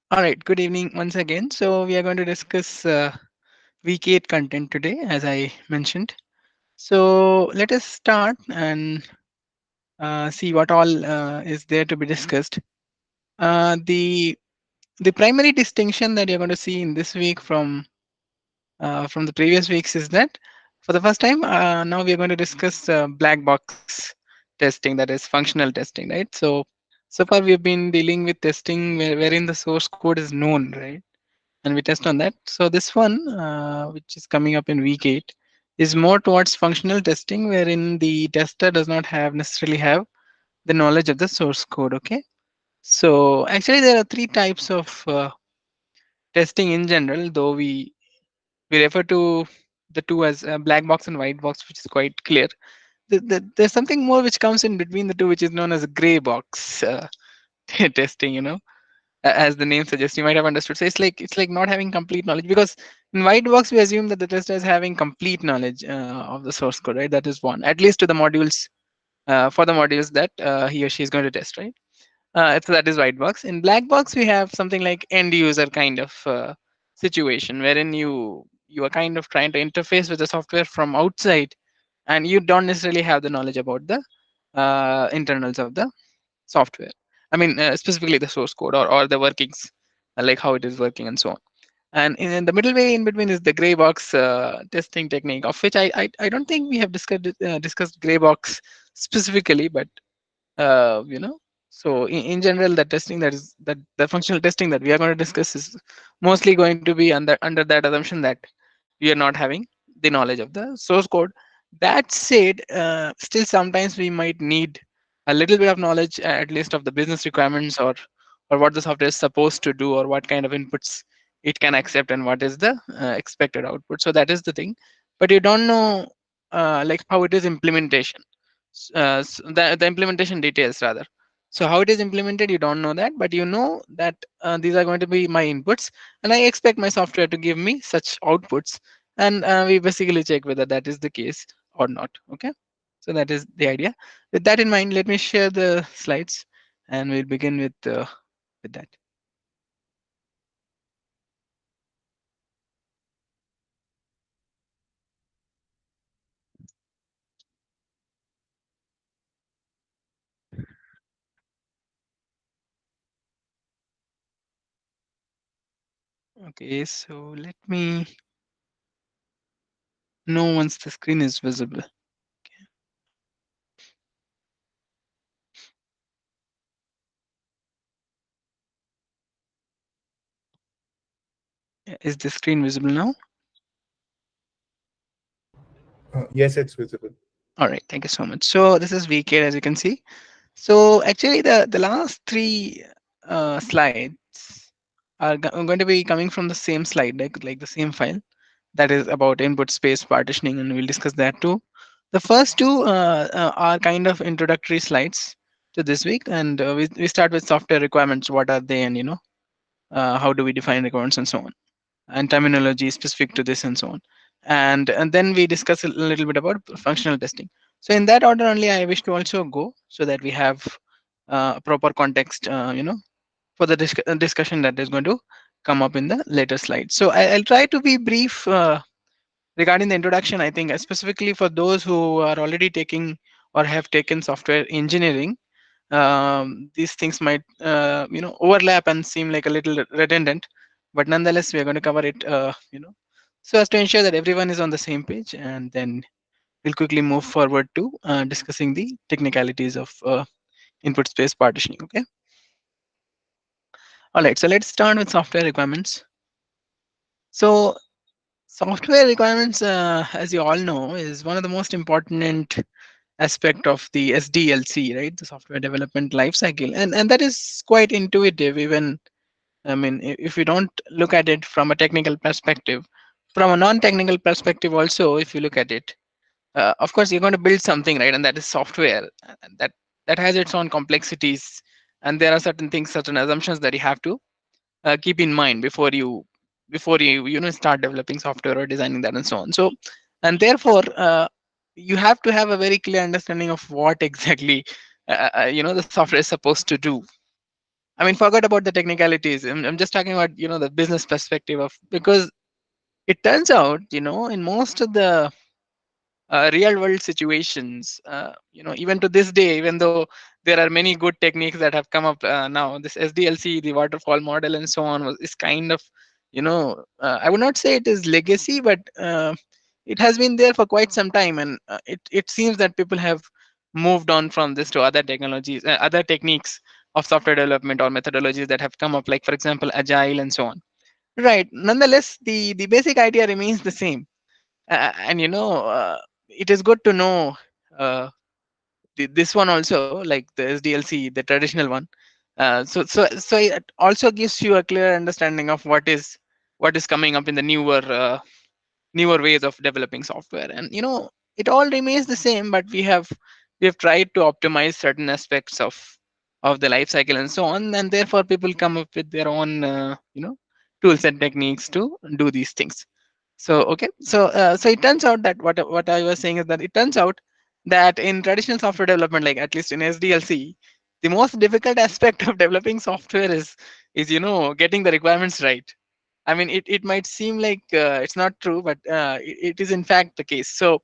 All right, good evening once again. So, we are going to discuss week 8 content today, as I mentioned. So, let us start and see what all is there to be discussed. The primary distinction that you're going to see in this week from the previous weeks is that for the first time, now we are going to discuss black box testing, that is functional testing, right? So far we have been dealing with testing wherein the source code is known, right? And we test on that. So this one, which is coming up in week 8, is more towards functional testing, wherein the tester does not have necessarily have the knowledge of the source code. Okay. So actually, there are three types of testing in general, though we refer to the two as black box and white box, which is quite clear. There's something more which comes in between the two, which is known as a gray box testing. As the name suggests, you might have understood. So it's like not having complete knowledge, because in white box we assume that the tester is having complete knowledge of the source code, right? That is one, at least to the modules, for the modules that he or she is going to test, right? So that is white box. In black box we have something like end user kind of situation, wherein you are kind of trying to interface with the software from outside, and you don't necessarily have the knowledge about the internals of the software. I mean, specifically the source code, or the workings, like how it is working and so on. And in the middle way in between is the gray box testing technique, of which I don't think we have discussed gray box specifically, but you know. So in general, the testing that the functional testing that we are going to discuss is mostly going to be under that assumption that we are not having the knowledge of the source code. That said, still sometimes we might need a little bit of knowledge, at least of the business requirements, or what the software is supposed to do, or what kind of inputs it can accept, and what is the expected output. So that is the thing, but you don't know like how it is implementation, the implementation details rather. So how it is implemented, you don't know that, but you know that these are going to be my inputs, and I expect my software to give me such outputs, and we basically check whether that is the case or not. Okay, so that is the idea. With that in mind, let me share the slides, and we'll begin with that. Okay, so let me know once the screen is visible. Is the screen visible now? Yes, it's visible. All right, thank you so much. So this is VK, as you can see. So actually, the last three slides are going to be coming from the same slide, like the same file, that is about input space partitioning, and we'll discuss that too. The first two are kind of introductory slides to this week, and we start with software requirements. What are they, and how do we define requirements and so on, and terminology specific to this and so on. And then we discuss a little bit about functional testing. So in that order only I wish to also go, so that we have proper context, for the discussion that is going to come up in the later slides. So I'll try to be brief regarding the introduction. I think specifically for those who are already taking or have taken software engineering, these things might overlap and seem like a little redundant, but nonetheless we are going to cover it, so as to ensure that everyone is on the same page, and then we'll quickly move forward to discussing the technicalities of input space partitioning. Okay, all right, so let's start with software requirements. So software requirements, as you all know, is one of the most important aspect of the SDLC, right? The software development lifecycle, and that is quite intuitive. Even, I mean, if you don't look at it from a technical perspective, from a non-technical perspective also, if you look at it, of course you're going to build something, right? And that is software, and that has its own complexities, and there are certain things, certain assumptions that you have to keep in mind before you start developing software or designing that and so on. So, and therefore you have to have a very clear understanding of what exactly the software is supposed to do. I mean, forget about the technicalities. I'm just talking about the business perspective of, because it turns out in most of the real world situations, even to this day, even though there are many good techniques that have come up now, this SDLC, the waterfall model, and so on, is kind of, I would not say it is legacy, but it has been there for quite some time, and it seems that people have moved on from this to other technologies, other techniques of software development or methodologies that have come up, like for example agile and so on. Right. Nonetheless, the basic idea remains the same. And it is good to know uh, this one also, like the SDLC, the traditional one. So it also gives you a clear understanding of what is coming up in the newer ways of developing software. And it all remains the same, but we have tried to optimize certain aspects of the life cycle and so on, and therefore people come up with their own tools and techniques to do these things. So okay, so it turns out that what I was saying is that it turns out that in traditional software development, like at least in SDLC, the most difficult aspect of developing software is getting the requirements right. I mean, it might seem like it's not true, but it is in fact the case. Uh,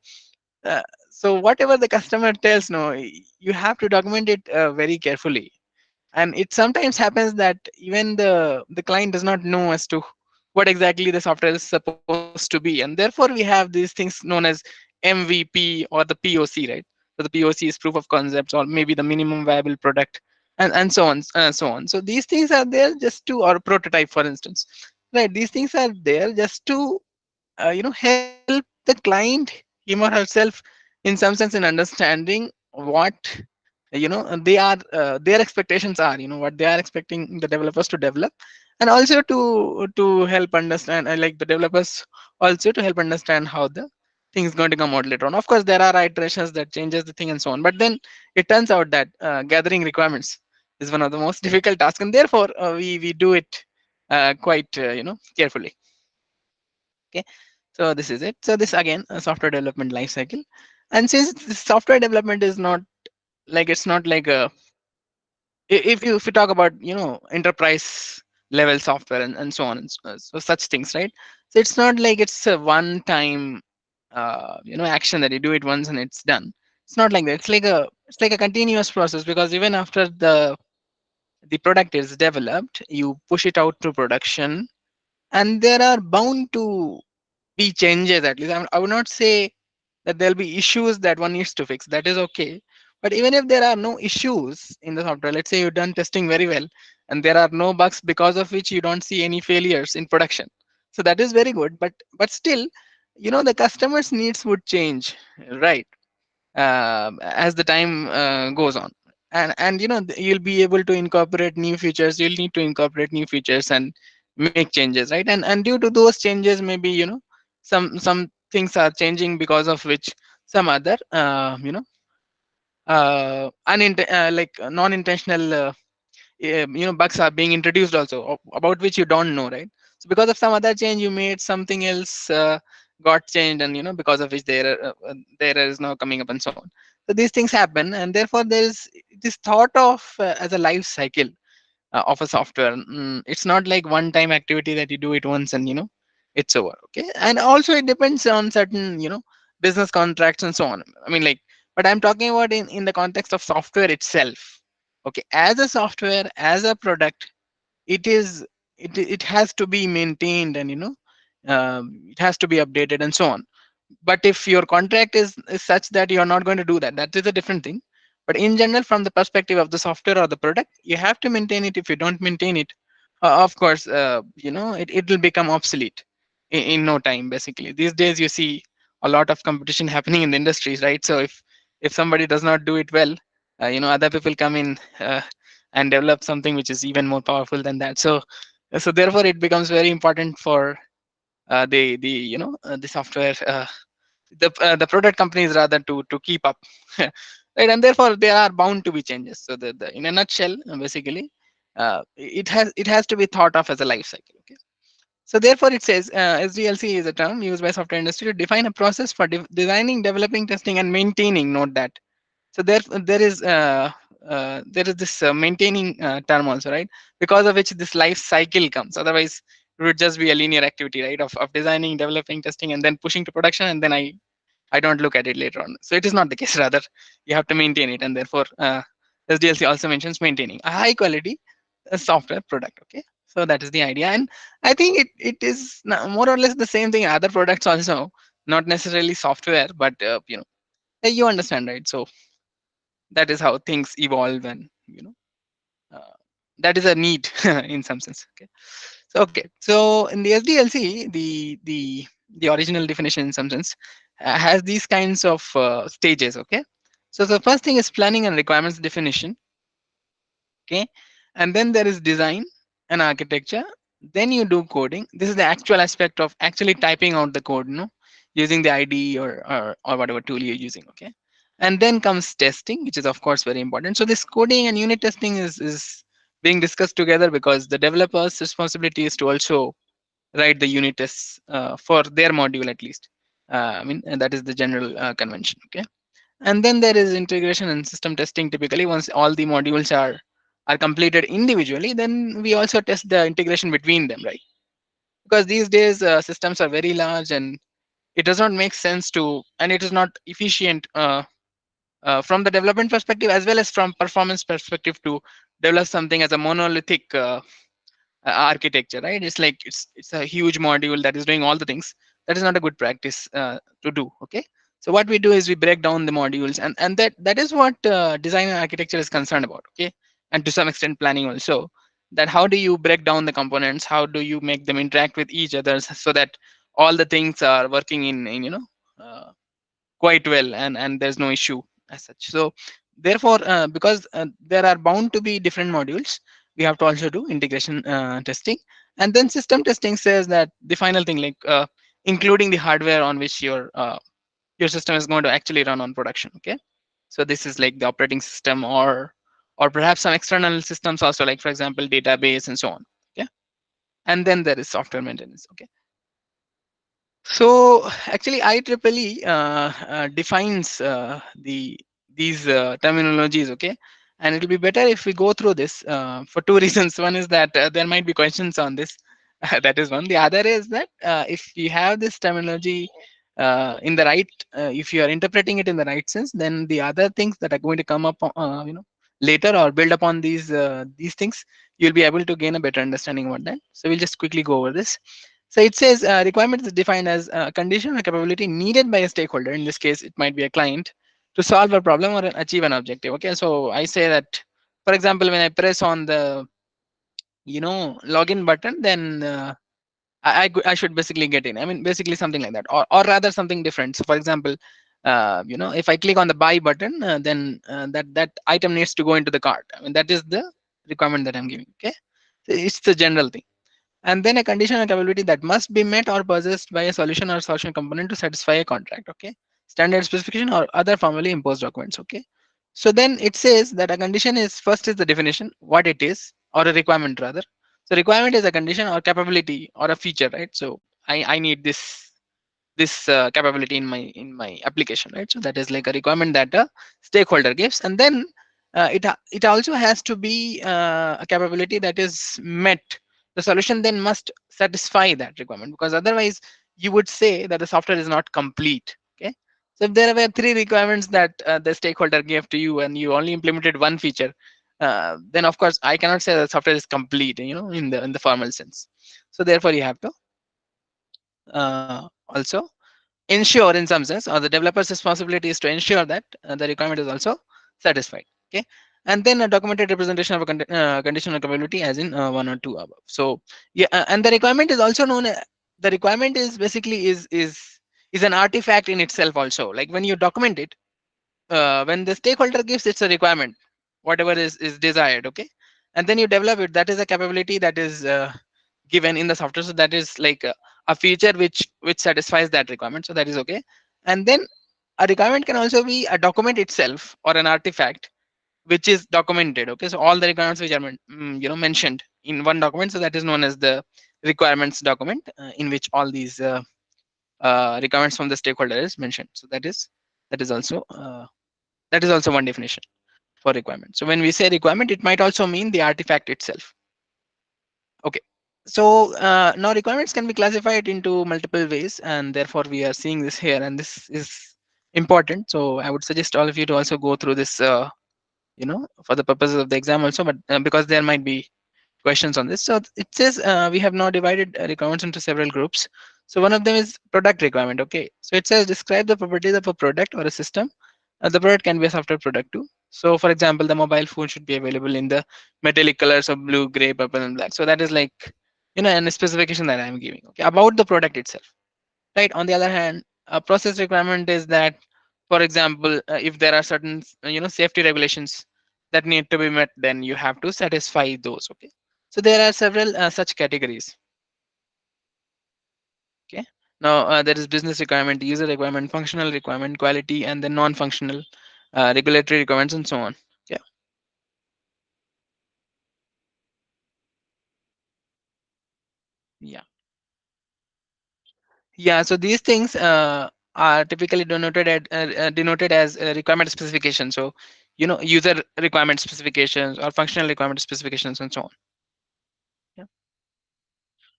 so whatever the customer tells, no, you have to document it very carefully. And it sometimes happens that even the client does not know as to what exactly the software is supposed to be, and therefore we have these things known as MVP or the POC, right? So the POC is proof of concepts, or maybe the minimum viable product, and so on, so on. So these things are there just to, or prototype for instance, right? These things are there just to help the client, him or herself, in some sense, in understanding what their expectations are, what they are expecting the developers to develop, and also to help understand, like the developers also to help understand how the thing is going to come out later on. Of course there are iterations that changes the thing and so on, but then it turns out that gathering requirements is one of the most difficult tasks, and therefore we do it quite carefully. Okay, so this is it. So this again a software development life cycle. And since this software development is not like, it's not like a, if you talk about enterprise level software and so on, and so such things, right? So it's not like it's a one time action that you do it once and it's done. It's not like that. It's like a continuous process, because even after the product is developed, you push it out to production, and there are bound to be changes. At least I would not say that there'll be issues that one needs to fix. That is okay. But even if there are no issues in the software, let's say you've done testing very well and there are no bugs because of which you don't see any failures in production. So that is very good. But still, the customer's needs would change, right? As the time goes on. And you'll be able to incorporate new features, you'll need to incorporate new features and make changes, right? And due to those changes, maybe some things are changing, because of which some other like non-intentional bugs are being introduced also, about which you don't know, right? So because of some other change you made, something else got changed, and because of which there is now coming up and so on. So these things happen, and therefore there is this thought of as a life cycle of a software. It's not like one time activity that you do it once and it's over. Okay, and also it depends on certain business contracts and so on. I mean, like, but I'm talking about in the context of software itself. Okay, as a software, as a product, it is it has to be maintained, and it has to be updated and so on. But if your contract is such that you're not going to do that, that is a different thing. But in general, from the perspective of the software or the product, you have to maintain it. If you don't maintain it, of course it will become obsolete in no time. Basically these days you see a lot of competition happening in the industries, right? So if somebody does not do it well, other people come in and develop something which is even more powerful than that. So therefore it becomes very important for the software, the product companies rather, to keep up. Right? And therefore there are bound to be changes. So in a nutshell, basically it has to be thought of as a life cycle. Okay, so therefore it says SDLC is a term used by software industry to define a process for designing, developing, testing, and maintaining. Note that. So there is there is this maintaining term also, right? Because of which this life cycle comes. Otherwise, it would just be a linear activity, right? Of designing, developing, testing, and then pushing to production, and then I don't look at it later on. So it is not the case. Rather, you have to maintain it, and therefore, SDLC also mentions maintaining a high quality software product. Okay, so that is the idea, and I think it is more or less the same thing in other products also, not necessarily software, but you understand, right? So that is how things evolve, and uh, that is a need in some sense. Okay, so in the SDLC, the original definition in some sense has these kinds of stages. Okay, so the first thing is planning and requirements definition. Okay, and then there is design and architecture. Then you do coding. This is the actual aspect of actually typing out the code, using the IDE or whatever tool you're using. Okay, and then comes testing, which is of course very important. So this coding and unit testing is being discussed together because the developer's responsibility is to also write the unit tests for their module at least. And that is the general convention. Okay, and then there is integration and system testing. Typically, once all the modules are completed individually, then we also test the integration between them, right? Because these days systems are very large, and it does not make sense to, and it is not efficient from the development perspective as well as from performance perspective to develop something as a monolithic architecture, right? It's like it's a huge module that is doing all the things. That is not a good practice to do. Okay, so what we do is we break down the modules, and that is what design and architecture is concerned about. Okay, and to some extent planning also, that how do you break down the components, how do you make them interact with each other so that all the things are working in uh, quite well, and there's no issue as such. So therefore, because there are bound to be different modules, we have to also do integration testing. And then system testing says that the final thing, like including the hardware on which your system is going to actually run on production. Okay, so this is like the operating system, or perhaps some external systems also, like for example database and so on. Okay, and then there is software maintenance. Okay, so actually, IEEE defines these terminologies. Okay, and it'll be better if we go through this for two reasons. One is that there might be questions on this. That is one. The other is that if you have this terminology in the right, if you are interpreting it in the right sense, then the other things that are going to come up, later or build upon these things, you'll be able to gain a better understanding about that. So we'll just quickly go over this. So it says requirement is defined as a condition or capability needed by a stakeholder. In this case, it might be a client to solve a problem or achieve an objective. Okay, so I say that, for example, when I press on the login button, then I should basically get in. I mean, basically something like that, or rather something different. So, for example, if I click on the buy button, then that item needs to go into the cart. I mean, that is the requirement that I'm giving. Okay, so it's the general thing. And then a condition or capability that must be met or possessed by a solution or solution component to satisfy a contract. Okay, standard specification or other formally imposed documents. Okay, so then it says that a condition is, first is the definition, what it is, or a requirement rather. So requirement is a condition or capability or a feature, right? So I need this capability in my application, right? So that is like a requirement that a stakeholder gives. And then it also has to be a capability that is met. The solution then must satisfy that requirement, because otherwise you would say that the software is not complete. Okay, so if there were three requirements that the stakeholder gave to you and you only implemented one feature, then of course I cannot say that software is complete, in the formal sense. So therefore you have to also ensure, in some sense, or the developer's responsibility is to ensure that the requirement is also satisfied. Okay, and then a documented representation of a conditional capability, as in one or two above. So yeah, and the requirement is also known the requirement is basically is an artifact in itself also. Like when you document it, when the stakeholder gives, it's a requirement, whatever is desired. Okay, and then you develop it, that is a capability that is given in the software. So that is like a feature which satisfies that requirement, so that is okay. And then a requirement can also be a document itself or an artifact which is documented. Okay, so all the requirements which are mentioned in one document, so that is known as the requirements document, in which all these requirements from the stakeholder is mentioned. So that is also one definition. for requirement. So when we say requirement, it might also mean the artifact itself. Okay. So now requirements can be classified into multiple ways, and therefore we are seeing this here, and this is important. So I would suggest all of you to also go through this, for the purposes of the exam also, but because there might be questions on this. So it says we have now divided requirements into several groups. So one of them is product requirement. Okay. So it says describe the properties of a product or a system. The product can be a software product too. So for example, the mobile phone should be available in the metallic colors of blue, gray, purple, and black. So that is like, an specification that I'm giving. Okay. About the product itself. Right. On the other hand, a process requirement is that, for example, if there are certain, safety regulations that need to be met, then you have to satisfy those. Okay. So there are several such categories. Okay. Now there is business requirement, user requirement, functional requirement, quality, and then non-functional regulatory requirements, and so on. Yeah. Yeah. Yeah. So these things are typically denoted as requirement specification. So user requirement specifications or functional requirement specifications, and so on. Yeah.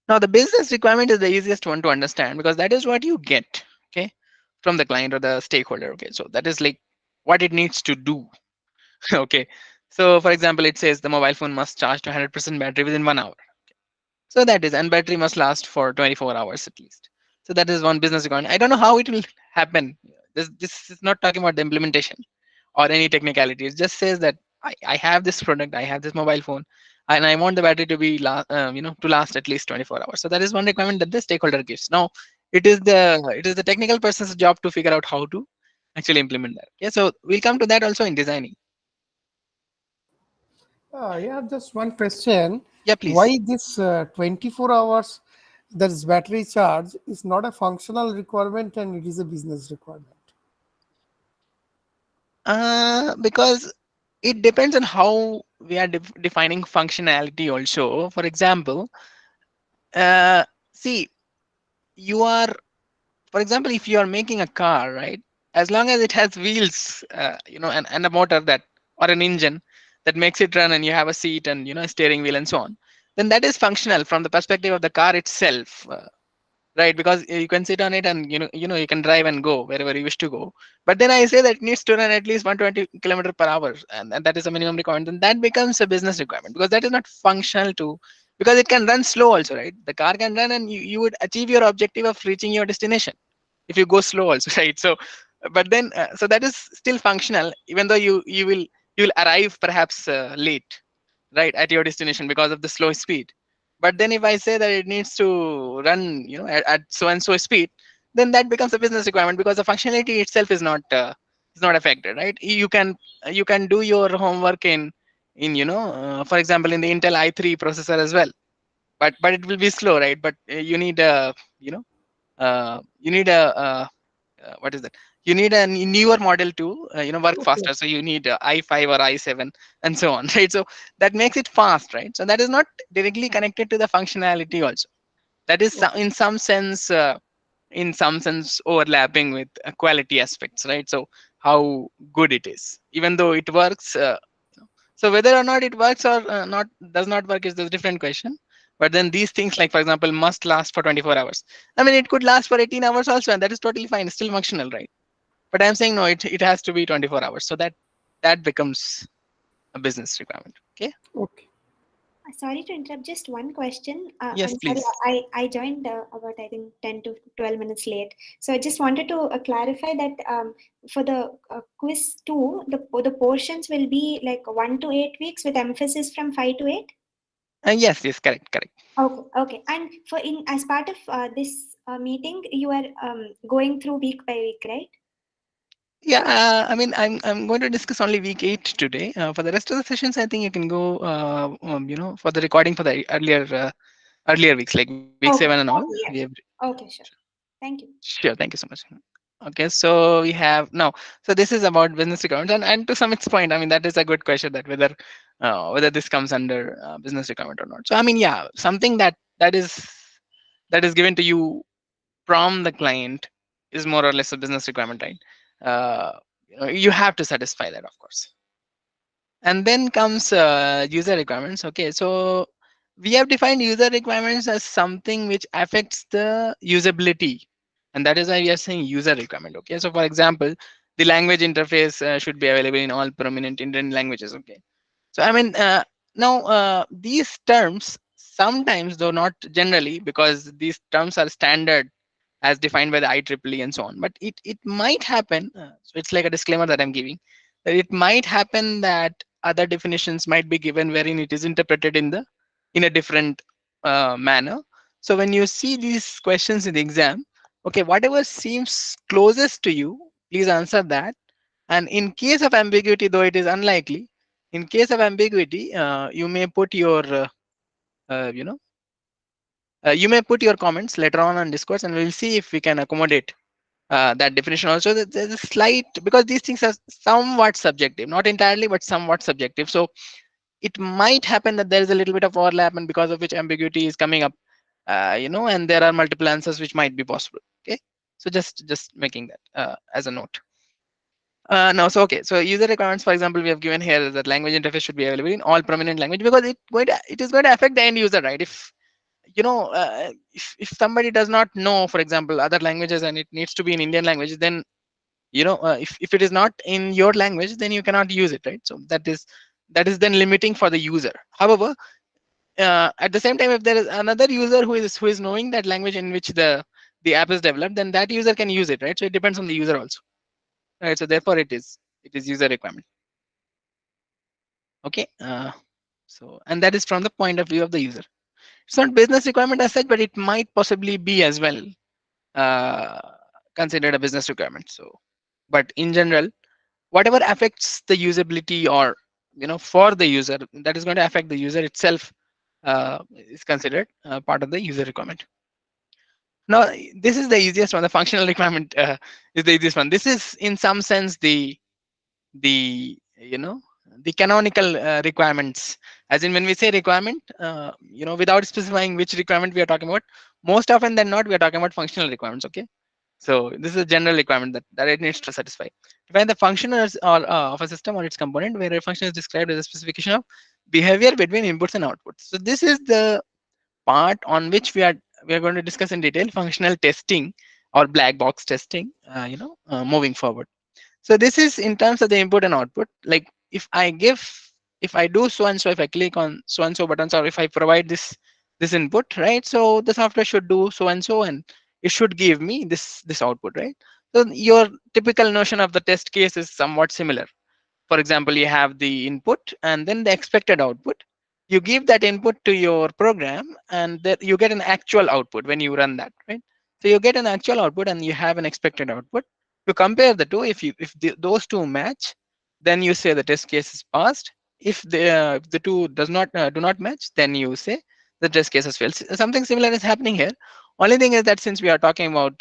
Now the business requirement is the easiest one to understand because that is what you get, okay, from the client or the stakeholder. Okay, so that is like what it needs to do. Okay. So for example, it says the mobile phone must charge to 100% battery within 1 hour. So that is, and battery must last for 24 hours at least. So that is one business requirement. I don't know how it will happen. This is not talking about the implementation or any technicality. It just says that I have this product, I have this mobile phone, and I want the battery to be to last at least 24 hours. So that is one requirement that the stakeholder gives. Now it is the technical person's job to figure out how to actually implement that. Yeah. So we'll come to that also in designing. Yeah, just one question. Yeah, please. Why this 24 hours that is battery charge is not a functional requirement and it is a business requirement? Because it depends on how we are defining functionality also. For example, uh, see, you are, for example, if you are making a car, right, as long as it has wheels, and a motor that, or an engine that makes it run, and you have a seat and a steering wheel and so on, then that is functional from the perspective of the car itself. Right, because you can sit on it, and you can drive and go wherever you wish to go. But then I say that it needs to run at least 120 kilometer per hour, and that is a minimum requirement. Then that becomes a business requirement because that is not functional to, because it can run slow also, right? The car can run, and you would achieve your objective of reaching your destination if you go slow also, right? So but then so that is still functional, even though you will arrive perhaps late, right, at your destination because of the slow speed. But then if I say that it needs to run, at so and so speed, then that becomes a business requirement because the functionality itself is not affected, right? You can do your homework in for example, in the Intel i3 processor as well, but it will be slow, right? But you need a you need a what is that, you need a newer model to work Okay. faster, so you need i5 or i7 and so on. Right? So that makes it fast, right? So that is not directly connected to the functionality also. That is in some sense overlapping with quality aspects, right? So how good it is, even though it works, so whether or not it works or not does not work is a different question. But then these things, like for example, must last for 24 hours. I mean, it could last for 18 hours also, and that is totally fine, still functional, right? But I'm saying no, it has to be 24 hours. So that becomes a business requirement. Okay. Okay. Sorry to interrupt, just one question. Yes, I'm sorry, please. I joined about, I think, 10 to 12 minutes late. So I just wanted to clarify that for the quiz 2, the portions will be like 1 to 8 weeks with emphasis from 5 to 8? Yes, correct, correct. Okay, okay. And for in as part of this meeting, you are going through week by week, right? Yeah, I mean, I'm going to discuss only week 8 today. For the rest of the sessions, I think you can go, for the recording for the earlier weeks, like week 7 and Okay, all. okay, We have. yeah. Okay, sure. Thank you. Sure, thank you so much. Okay, so we have now. So this is about business requirements, and to some extent, I mean, that is a good question, that whether this comes under business requirement or not. So I mean, yeah, something that is given to you from the client is more or less a business requirement, right? You have to satisfy that, of course. And then comes user requirements. Okay, so we have defined user requirements as something which affects the usability, and that is why we are saying user requirement. Okay, so for example, the language interface should be available in all prominent Indian languages. Okay, so I mean, now these terms sometimes, though not generally, because these terms are standard as defined by the IEEE and so on. But it might happen. So it's like a disclaimer that I'm giving. That it might happen that other definitions might be given wherein it is interpreted in a different manner. So when you see these questions in the exam, okay, whatever seems closest to you, please answer that. And in case of ambiguity, though it is unlikely, in case of ambiguity, you may put your uh, you know you may put your comments later on Discord, and we'll see if we can accommodate that definition also. There's a slight, because these things are somewhat subjective, not entirely but somewhat subjective, so it might happen that there is a little bit of overlap, and because of which ambiguity is coming up, and there are multiple answers which might be possible. Okay, so just making that as a note. No, so okay, so user requirements, for example, we have given here that language interface should be available in all prominent language, because it is going to affect the end user, right? If somebody does not know, for example, other languages, and it needs to be in Indian language, then if it is not in your language, then you cannot use it, right? So that is then limiting for the user. However, at the same time, if there is another user who is knowing that language in which the app is developed, then that user can use it, right? So it depends on the user also, right? So therefore it is user requirement. Okay, so, and that is from the point of view of the user. It's not business requirement as such, but it might possibly be as well uh, considered a business requirement. So, but in general, whatever affects the usability, or for the user, that is going to affect the user itself, is considered part of the user requirement. Now, this is the easiest one. The functional requirement is the easiest one. This is in some sense the the canonical requirements. As in, when we say requirement, without specifying which requirement we are talking about, most often than not we are talking about functional requirements. Okay, so this is a general requirement that it needs to satisfy. Define the functioners or of a system or its component, where a function is described as a specification of behavior between inputs and outputs. So this is the part on which we are going to discuss in detail functional testing or black box testing, moving forward. So this is in terms of the input and output. Like, if I do so and so, if I click on so and so buttons, or if I provide this input, right? So the software should do so and so, and it should give me this output, right? So your typical notion of the test case is somewhat similar. For example, you have the input and then the expected output. You give that input to your program, and that you get an actual output when you run that, right? So you get an actual output and you have an expected output. You compare the two. Those two match, then you say the test case is passed. If the two do not match, then you say the test case has failed. Something similar is happening here. Only thing is that since we are talking about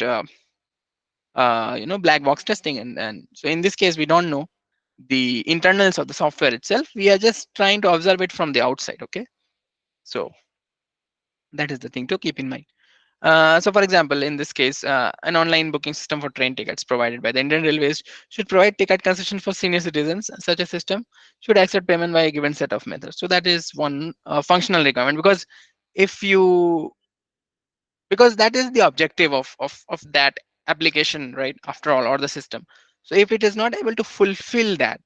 black box testing, and so in this case we don't know the internals of the software itself. We are just trying to observe it from the outside. Okay, so that is the thing to keep in mind. So for example, in this case, an online booking system for train tickets provided by the Indian Railways should provide ticket concession for senior citizens. Such a system should accept payment by a given set of methods. So that is one functional requirement, if you because that is the objective of that application, right? After all, or the system. So if it is not able to fulfill that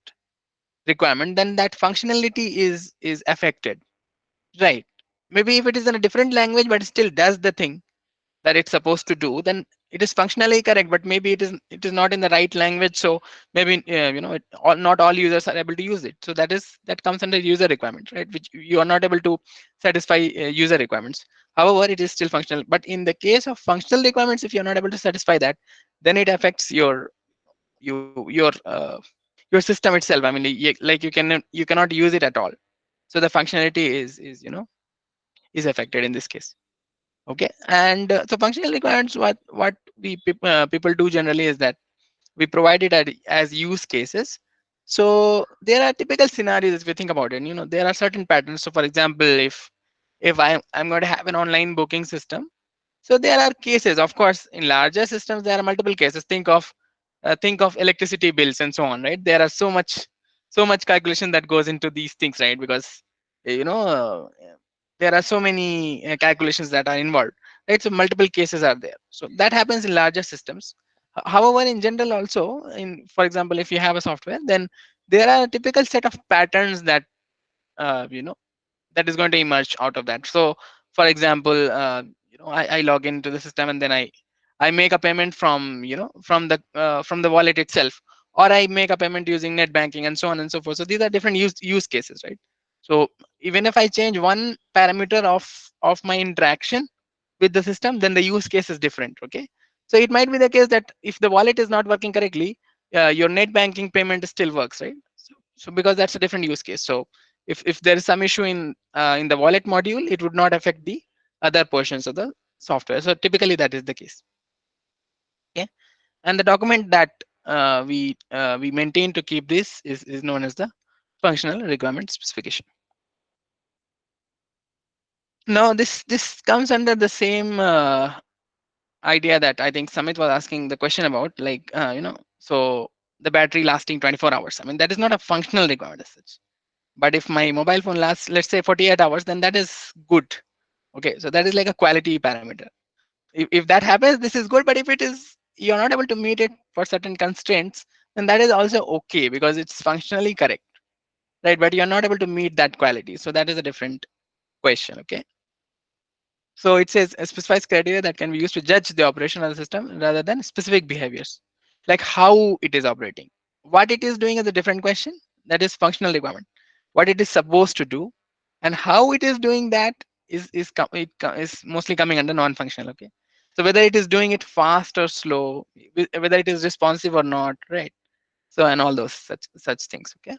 requirement, then that functionality is affected, right? Maybe if it is in a different language but it still does the thing that it's supposed to do, then it is functionally correct, but maybe it is not in the right language. So maybe not all users are able to use it. So that comes under user requirement, right? Which you are not able to satisfy user requirements. However, it is still functional. But in the case of functional requirements, if you're not able to satisfy that, then it affects your system itself. I mean, like you cannot use it at all. So the functionality is affected in this case. Okay, and so functional requirements, what people do generally is that we provide it as use cases. So there are typical scenarios if we think about it. There are certain patterns. So for example, if I'm going to have an online booking system, so there are cases. Of course, in larger systems there are multiple cases. Think of electricity bills and so on, right? There are so much so much calculation that goes into these things, right? Because there are so many calculations that are involved, right? So multiple cases are there. So that happens in larger systems. However, in general also, for example, if you have a software, then there are a typical set of patterns that uh, you know that is going to emerge out of that. So for example, I log into the system, and then I make a payment from from the wallet itself, or I make a payment using net banking, and so on and so forth. So these are different use cases, right? So even if I change one parameter of my interaction with the system, then the use case is different. Okay, so it might be the case that if the wallet is not working correctly, your net banking payment still works, right? So because that's a different use case. So if there is some issue in the wallet module, it would not affect the other portions of the software. So typically that is the case. Okay, and the document that we maintain to keep this is known as the functional requirement specification. Now this comes under the same idea that I think Samit was asking the question about, like so the battery lasting 24 hours. I mean, that is not a functional requirement as such. But if my mobile phone lasts, let's say 48 hours, then that is good. Okay, so that is like a quality parameter. If that happens, this is good. But if it is, you're not able to meet it for certain constraints, then that is also okay because it's functionally correct, right? But you're not able to meet that quality. So that is a different question. Okay. So it says specifies criteria that can be used to judge the operation of the system rather than specific behaviors, like how it is operating. What it is doing is a different question. That is functional requirement. What it is supposed to do, and how it is doing that is mostly coming under non-functional. Okay. So whether it is doing it fast or slow, whether it is responsive or not, right? So and all those such things. Okay.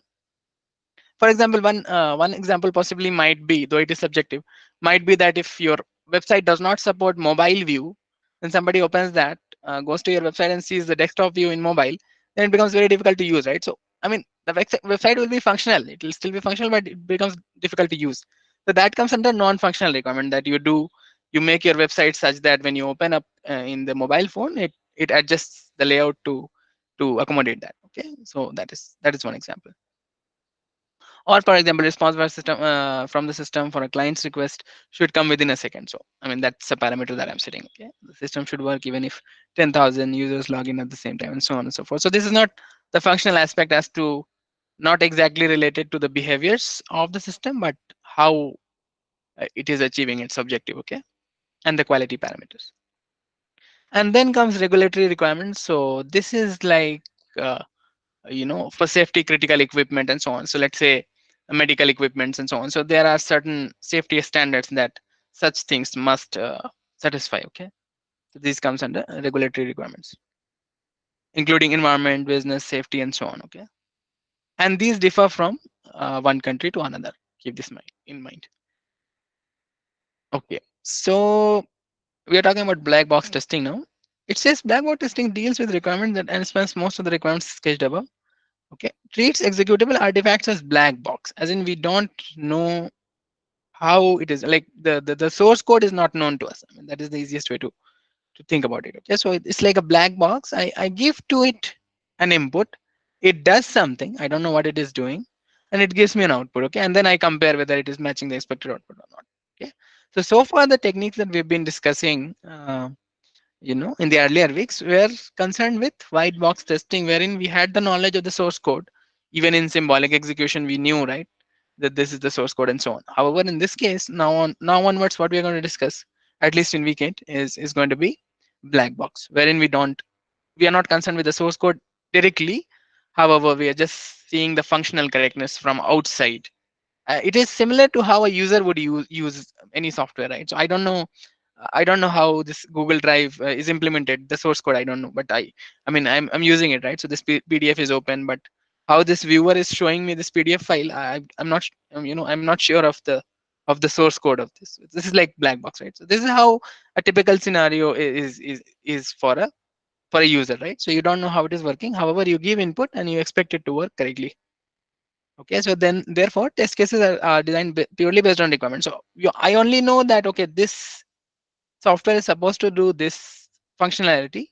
For example, one example possibly might be, though it is subjective, might be that if your website does not support mobile view, then somebody opens that, goes to your website and sees the desktop view in mobile, then it becomes very difficult to use, right? So I mean, the website will be functional, it will still be functional, but it becomes difficult to use. So that comes under non-functional requirement, that you make your website such that when you open up in the mobile phone, it adjusts the layout to accommodate that. Okay, so that is one example. Or for example, response by system from the system for a client's request should come within a second. So I mean, that's a parameter that I'm setting. Okay, the system should work even if 10,000 users log in at the same time, and so on and so forth. So this is not the functional aspect, as to not exactly related to the behaviors of the system, but how it is achieving its objective. Okay, and the quality parameters. And then comes regulatory requirements. So this is like uh, for safety critical equipment and so on. So let's say medical equipments and so on. So there are certain safety standards that such things must satisfy. Okay, so this comes under regulatory requirements, including environment, business safety, and so on. Okay, and these differ from one country to another. Keep this in mind. Okay, so we are talking about black box testing now. It says black box testing deals with requirements that and spends most of the requirements sketched above. Okay, treats executable artifacts as black box, as in we don't know how it is, like the source code is not known to us. I mean, that is the easiest way to think about it. Okay, so it's like a black box. I give to it an input, it does something, I don't know what it is doing, and it gives me an output. Okay, and then I compare whether it is matching the expected output or not. Okay, so far the techniques that we've been discussing in the earlier weeks, we are concerned with white box testing, wherein we had the knowledge of the source code. Even in symbolic execution, we knew, right, that this is the source code and so on. However, in this case, now onwards, what we are going to discuss, at least in weekend, is going to be black box, wherein we are not concerned with the source code directly. However, we are just seeing the functional correctness from outside. It is similar to how a user would use any software, right? So I don't know how this Google Drive is implemented, the source code I don't know, but I mean I'm using it, right? So this PDF is open, but how this viewer is showing me this PDF file, I'm not I'm not sure of the source code of this. This is like black box, right? So this is how a typical scenario is for a user, right? So you don't know how it is working. However, you give input and you expect it to work correctly. Okay, so then therefore test cases are designed purely based on requirements. So I only know that, okay, this software is supposed to do this functionality.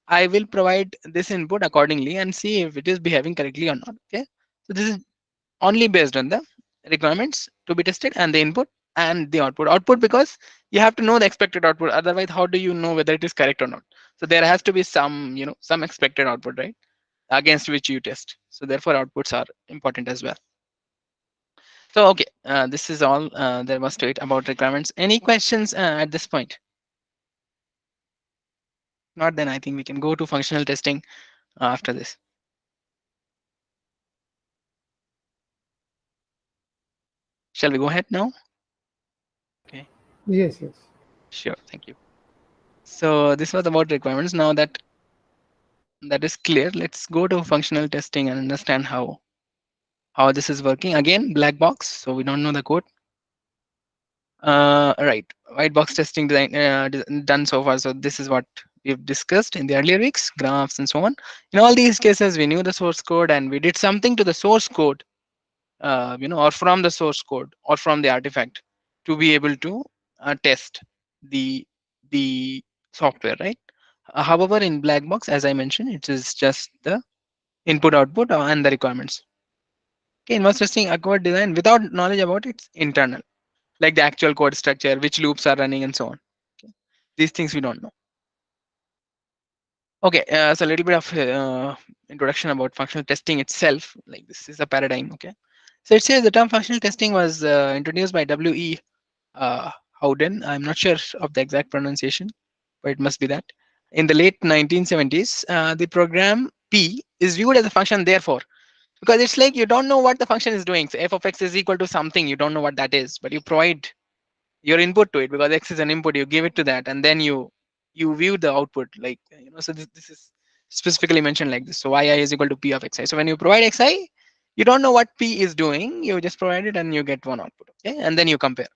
I will provide this input accordingly and see if it is behaving correctly or not. Okay, So this is only based on the requirements to be tested and the input and the output. Output because you have to know the expected output. Otherwise, how do you know whether it is correct or not? So there has to be some, some expected output, right? Against which you test. So therefore, outputs are important as well. So okay, this is all there was to it about requirements. Any questions at this point? Not, then I think we can go to functional testing after this. Shall we go ahead now? Okay, Yes, yes. sure. Thank you. So this was about requirements. Now that that is clear, let's go to functional testing and understand how this is working. Again, black box, so we don't know the code. Right, white box testing design done so far. So this is what we've discussed in the earlier weeks, graphs and so on. In all these cases, we knew the source code and we did something to the source code, or from the source code or from the artifact to be able to test the the software, right? However, in black box, as I mentioned, it is just the input output and the requirements. Okay, inverse testing a code design without knowledge about its internal, like the actual code structure, which loops are running and so on. Okay. These things we don't know. Okay, so a little bit of introduction about functional testing itself. Like this is a paradigm. Okay, so it says the term functional testing was introduced by W.E. Howden. I'm not sure of the exact pronunciation, but it must be that. In the late 1970s, the program P is viewed as a function, therefore, because it's like you don't know what the function is doing. So f of x is equal to something, you don't know what that is, but you provide your input to it because x is an input, you give it to that, and then you view the output, like, so this is specifically mentioned like this. So yi is equal to p of xi. So when you provide xi, you don't know what p is doing, you just provide it and you get one output. Okay, and then you compare.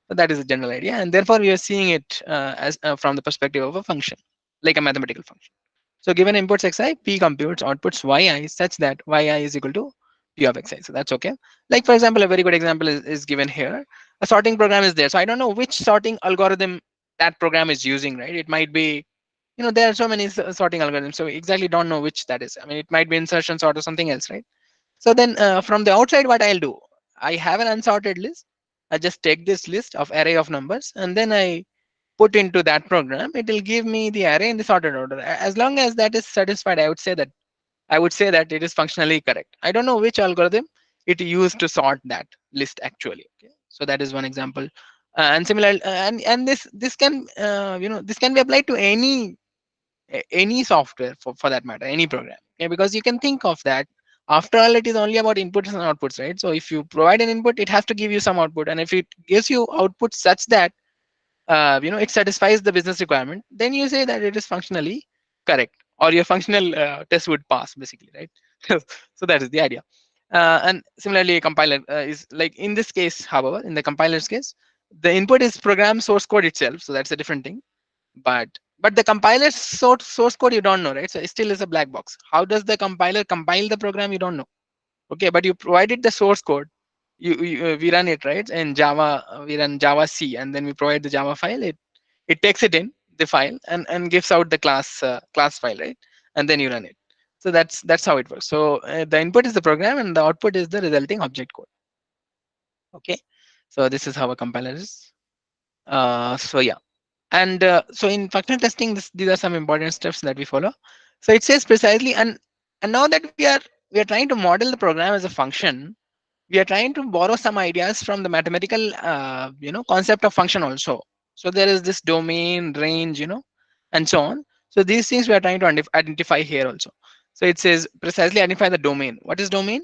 So that is the general idea, and therefore we are seeing it as from the perspective of a function, like a mathematical function. So given inputs xi, p computes outputs yi such that yi is equal to p of xi. So that's okay. Like for example, a very good example is given here. A sorting program is there. So I don't know which sorting algorithm that program is using, right? It might be, there are so many sorting algorithms. So we exactly don't know which that is. I mean, it might be insertion sort or something else, right? So then from the outside, what I'll do, I have an unsorted list. I just take this list of array of numbers and then I put into that program. It will give me the array in the sorted order. As long as that is satisfied, I would say that it is functionally correct. I don't know which algorithm it used to sort that list actually. Okay, so that is one example. And similar, and this can this can be applied to any software for that matter, any program. Okay, because you can think of that. After all, it is only about inputs and outputs, right? So if you provide an input, it has to give you some output, and if it gives you output such that it satisfies the business requirement, then you say that it is functionally correct, or your functional test would pass basically, right? So that is the idea. And similarly, a compiler is like in this case. However, in the compiler's case, the input is program source code itself, so that's a different thing. But the compiler's source code you don't know, right? So it still is a black box. How does the compiler compile the program? You don't know. Okay, but you provided the source code. We run it, right? In Java, we run Java C, and then we provide the Java file. It takes it in the file and gives out the class file, right? And then you run it. So that's how it works. So the input is the program and the output is the resulting object code. Okay, so this is how a compiler is. So yeah, and so in functional testing, these are some important steps that we follow. So it says precisely, and now that we are trying to model the program as a function, we are trying to borrow some ideas from the mathematical concept of function also. So there is this domain, range, and so on. So these things we are trying to identify here also. So it says precisely identify the domain. What is domain?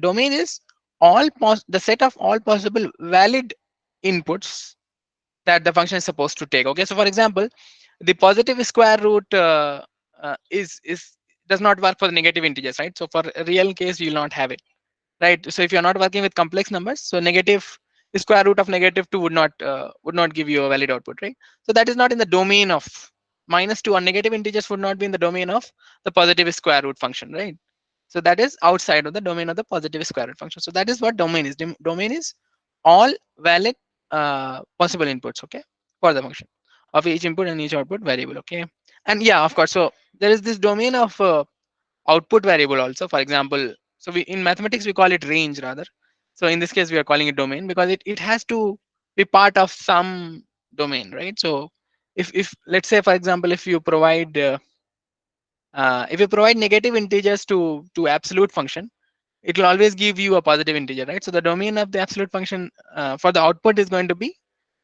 Domain is the set of all possible valid inputs that the function is supposed to take. Okay, so for example, the positive square root is does not work for the negative integers, right? So for a real case, you will not have it, right? So if you're not working with complex numbers, so negative square root of -2 would not give you a valid output, right? So that is not in the domain of -2, or negative integers would not be in the domain of the positive square root function, right? So that is outside of the domain of the positive square root function. So that is what domain is. Domain is all valid possible inputs, okay, for the function of each input and each output variable. Okay, and yeah, of course, so there is this domain of output variable also. For example, So we in mathematics we call it range rather. So in this case we are calling it domain because it has to be part of some domain, right? So if let's say for example if you provide negative integers to absolute function, it will always give you a positive integer, right? So the domain of the absolute function for the output is going to be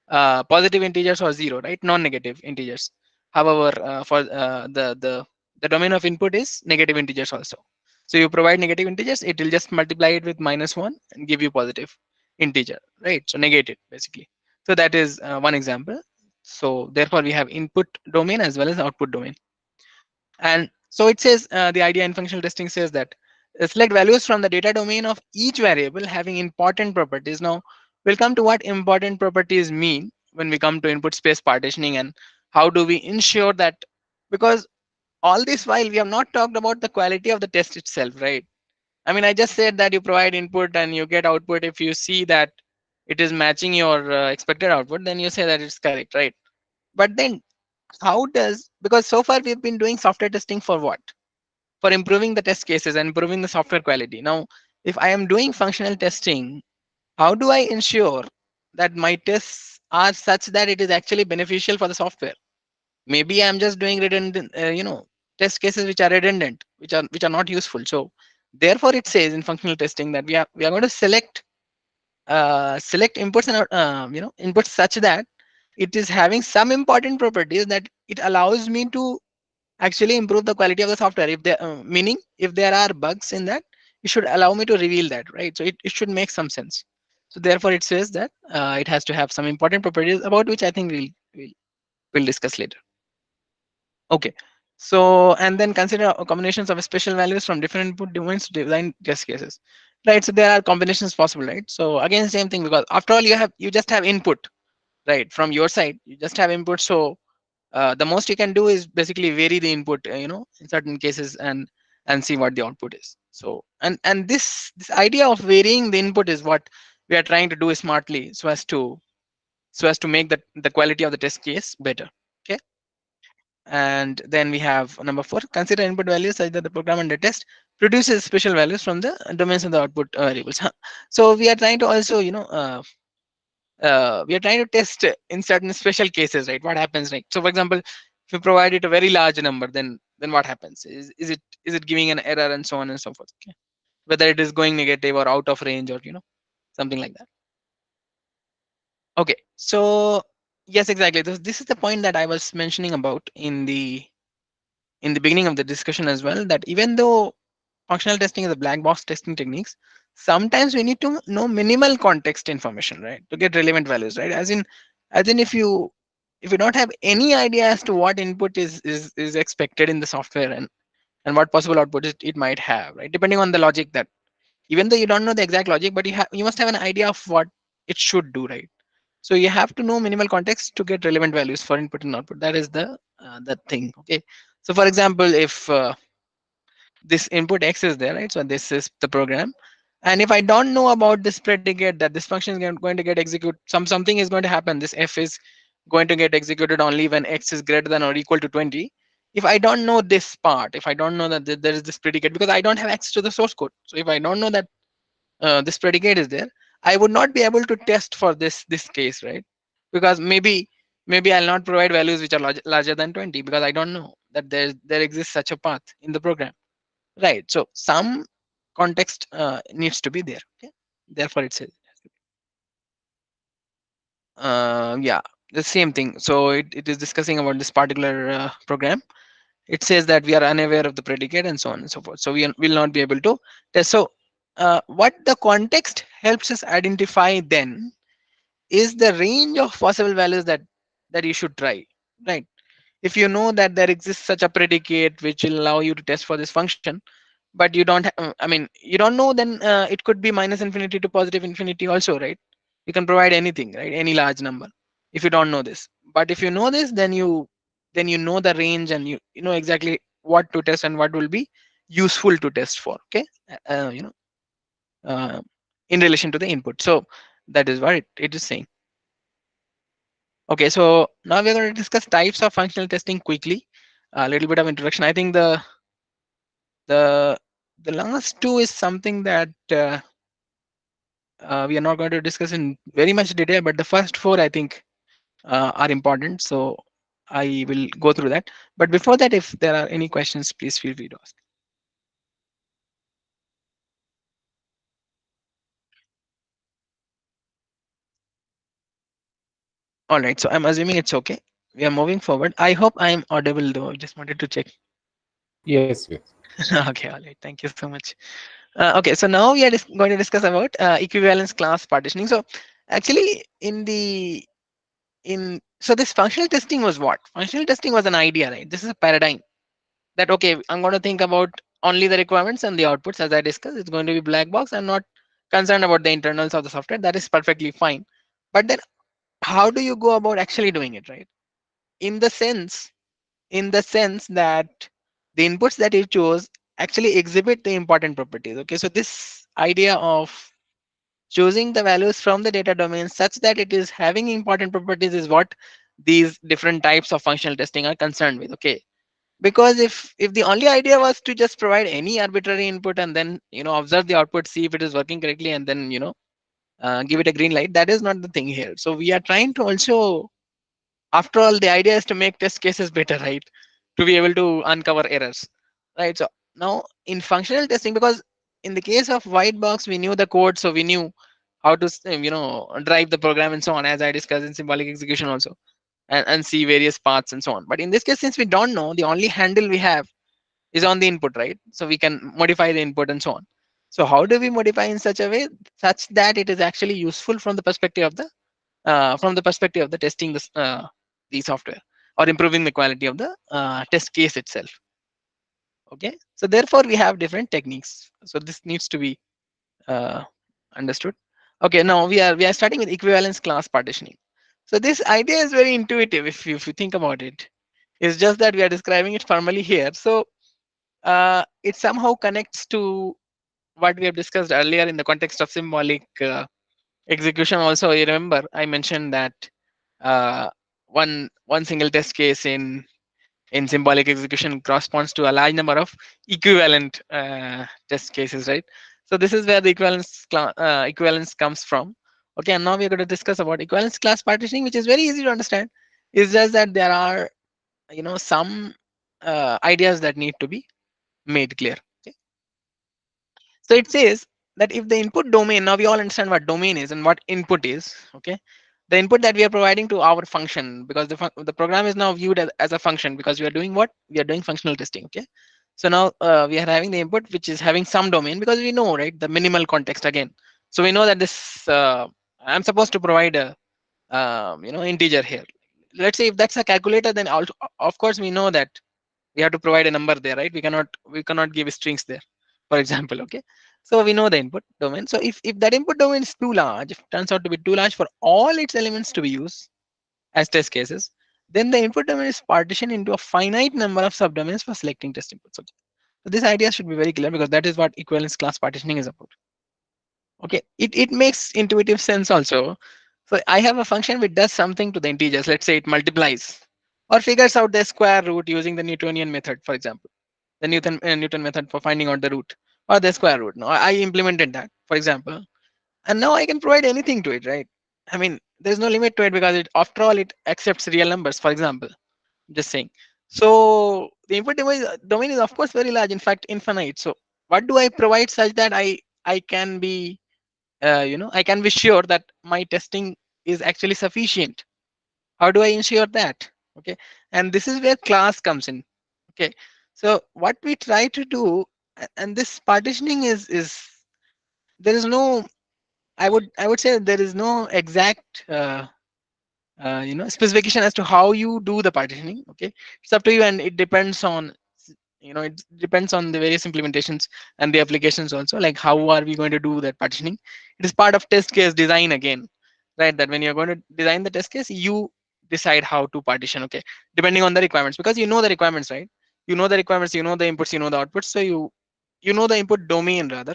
positive integers or zero, right? Non-negative integers. However, for the domain of input is negative integers also. So you provide negative integers, it will just multiply it with -1 and give you positive integer, right? So negate it basically. So that is one example. So therefore we have input domain as well as output domain. And so it says the idea in functional testing says that select values from the data domain of each variable having important properties. Now we'll come to what important properties mean when we come to input space partitioning and how do we ensure that, because all this while we have not talked about the quality of the test itself, right? I mean, I just said that you provide input and you get output. If you see that it is matching your expected output, then you say that it's correct, right? But then how does, because so far we've been doing software testing for what? For improving the test cases and improving the software quality. Now, if I am doing functional testing, how do I ensure that my tests are such that it is actually beneficial for the software? Maybe I'm just doing redundant, test cases which are redundant, which are not useful. So therefore, it says in functional testing that we are going to select inputs and inputs such that it is having some important properties that it allows me to actually improve the quality of the software. If there meaning if there are bugs in that, it should allow me to reveal that, right? So it should make some sense. So therefore it says that it has to have some important properties about which I think we'll discuss later. Okay, so and then consider combinations of special values from different input domains to design test cases, right? So there are combinations possible, right? So again same thing, because after all you just have input, right? From your side you just have input. So the most you can do is basically vary the input, in certain cases and see what the output is. So and this idea of varying the input is what we are trying to do smartly, so as to make the quality of the test case better. Okay. And then we have number 4, consider input values such that the program under test produces special values from the domains of the output variables. So we are trying to also we are trying to test in certain special cases, right? What happens, right? So for example, if you provide it a very large number, then what happens? Is it giving an error and so on and so forth? Okay. Whether it is going negative or out of range or something like that. Okay, so yes, exactly. This is the point that I was mentioning about in the beginning of the discussion as well, that even though functional testing is a black box testing techniques, sometimes we need to know minimal context information, right, to get relevant values, right? As in if you don't have any idea as to what input is expected in the software and what possible output it might have, right, depending on the logic, that even though you don't know the exact logic, but you must have an idea of what it should do, right? So you have to know minimal context to get relevant values for input and output. That is the thing. Okay. So for example, if this input x is there, right? So this is the program. And if I don't know about this predicate that this function is going to get executed, something is going to happen. This f is going to get executed only when x is greater than or equal to 20. If I don't know this part, if I don't know that there is this predicate, because I don't have access to the source code. So if I don't know that this predicate is there, I would not be able to test for this case, right? Because maybe I'll not provide values which are larger than 20 because I don't know that there exists such a path in the program. Right. So some context needs to be there. Okay. Therefore, it says, yeah, the same thing. So it is discussing about this particular program. It says that we are unaware of the predicate and so on and so forth. So we will not be able to test. So what the context helps us identify then is the range of possible values that you should try. Right. If you know that there exists such a predicate which will allow you to test for this function, but you don't I mean you don't know, then it could be minus infinity to positive infinity also, right? You can provide anything, right? Any large number if you don't know this. But if you know this, then you know the range and you know exactly what to test and what will be useful to test for. Okay. uh, you know uh, in relation to the input. So that is what it is saying. Okay, so now we're going to discuss types of functional testing quickly. A little bit of introduction. I think the the last two is something that we are not going to discuss in very much detail, but the first four I think are important. So I will go through that. But before that, if there are any questions, please feel free to ask. All right. So I'm assuming it's okay. We are moving forward. I hope I'm audible though. I just wanted to check. Yes, yes. Okay. All right. Thank you so much. Okay. So now we are going to discuss about equivalence class partitioning. So actually, so this functional testing was what? Functional testing was an idea, right? This is a paradigm that okay, I'm going to think about only the requirements and the outputs as I discussed. It's going to be black box. I'm not concerned about the internals of the software. That is perfectly fine. But then how do you go about actually doing it, right? In the sense, that the inputs that you chose actually exhibit the important properties. Okay, so this idea of choosing the values from the data domain such that it is having important properties is what these different types of functional testing are concerned with. Okay, because if the only idea was to just provide any arbitrary input and then observe the output, see if it is working correctly, and then give it a green light, that is not the thing here. So we are trying to also, after all, the idea is to make test cases better, right? To be able to uncover errors, right? So now in functional testing, because in the case of white box we knew the code, so we knew how to drive the program and so on, as I discussed in symbolic execution also, and see various paths and so on. But in this case, since we don't know, the only handle we have is on the input, right? So we can modify the input and so on. So how do we modify in such a way such that it is actually useful from the perspective of the testing this the software, or improving the quality of the test case itself. Okay, so therefore we have different techniques, so this needs to be uh, understood. Okay, now we are starting with equivalence class partitioning. So this idea is very intuitive if you think about it. It's just that we are describing it formally here. So it somehow connects to what we have discussed earlier in the context of symbolic execution also. You remember I mentioned that uh, one single test case in symbolic execution corresponds to a large number of equivalent test cases, right? So this is where the equivalence comes from. Okay, and now we're going to discuss about equivalence class partitioning, which is very easy to understand. It's just that there are some ideas that need to be made clear. Okay, so it says that if the input domain, now we all understand what domain is and what input is. Okay, the input that we are providing to our function, because the program is now viewed as a function, because we are doing what we are doing functional testing. Okay, so now we are having the input which is having some domain, because we know, right, the minimal context again. So we know that this I'm supposed to provide a integer here. Let's say if that's a calculator, then also, of course we know that we have to provide a number there, right? We cannot give strings there, for example. Okay, so we know the input domain. So if that input domain is too large, if it turns out to be too large for all its elements to be used as test cases, then the input domain is partitioned into a finite number of subdomains for selecting test inputs. Okay, so this idea should be very clear, because that is what equivalence class partitioning is about. Okay, it makes intuitive sense also. So I have a function which does something to the integers. Let's say it multiplies or figures out the square root using the Newtonian method, for example, the Newton method for finding out the root or the square root. Now I implemented that, for example, and now I can provide anything to it, right? I mean, there's no limit to it, because it, after all, it accepts real numbers, for example. Just saying. So the input domain is of course very large, in fact infinite. So what do I provide such that I can be I can be sure that my testing is actually sufficient? How do I ensure that? Okay, and this is where class comes in. Okay, so what we try to do, and this partitioning is there is no, I would say there is no exact specification as to how you do the partitioning. Okay, it's up to you, and it depends on it depends on the various implementations and the applications also, like how are we going to do that partitioning. It is part of test case design again, right? That when you're going to design the test case, you decide how to partition. Okay, depending on the requirements, because you know the requirements, right? You know the requirements, you know the inputs, you know the outputs, so you know the input domain rather.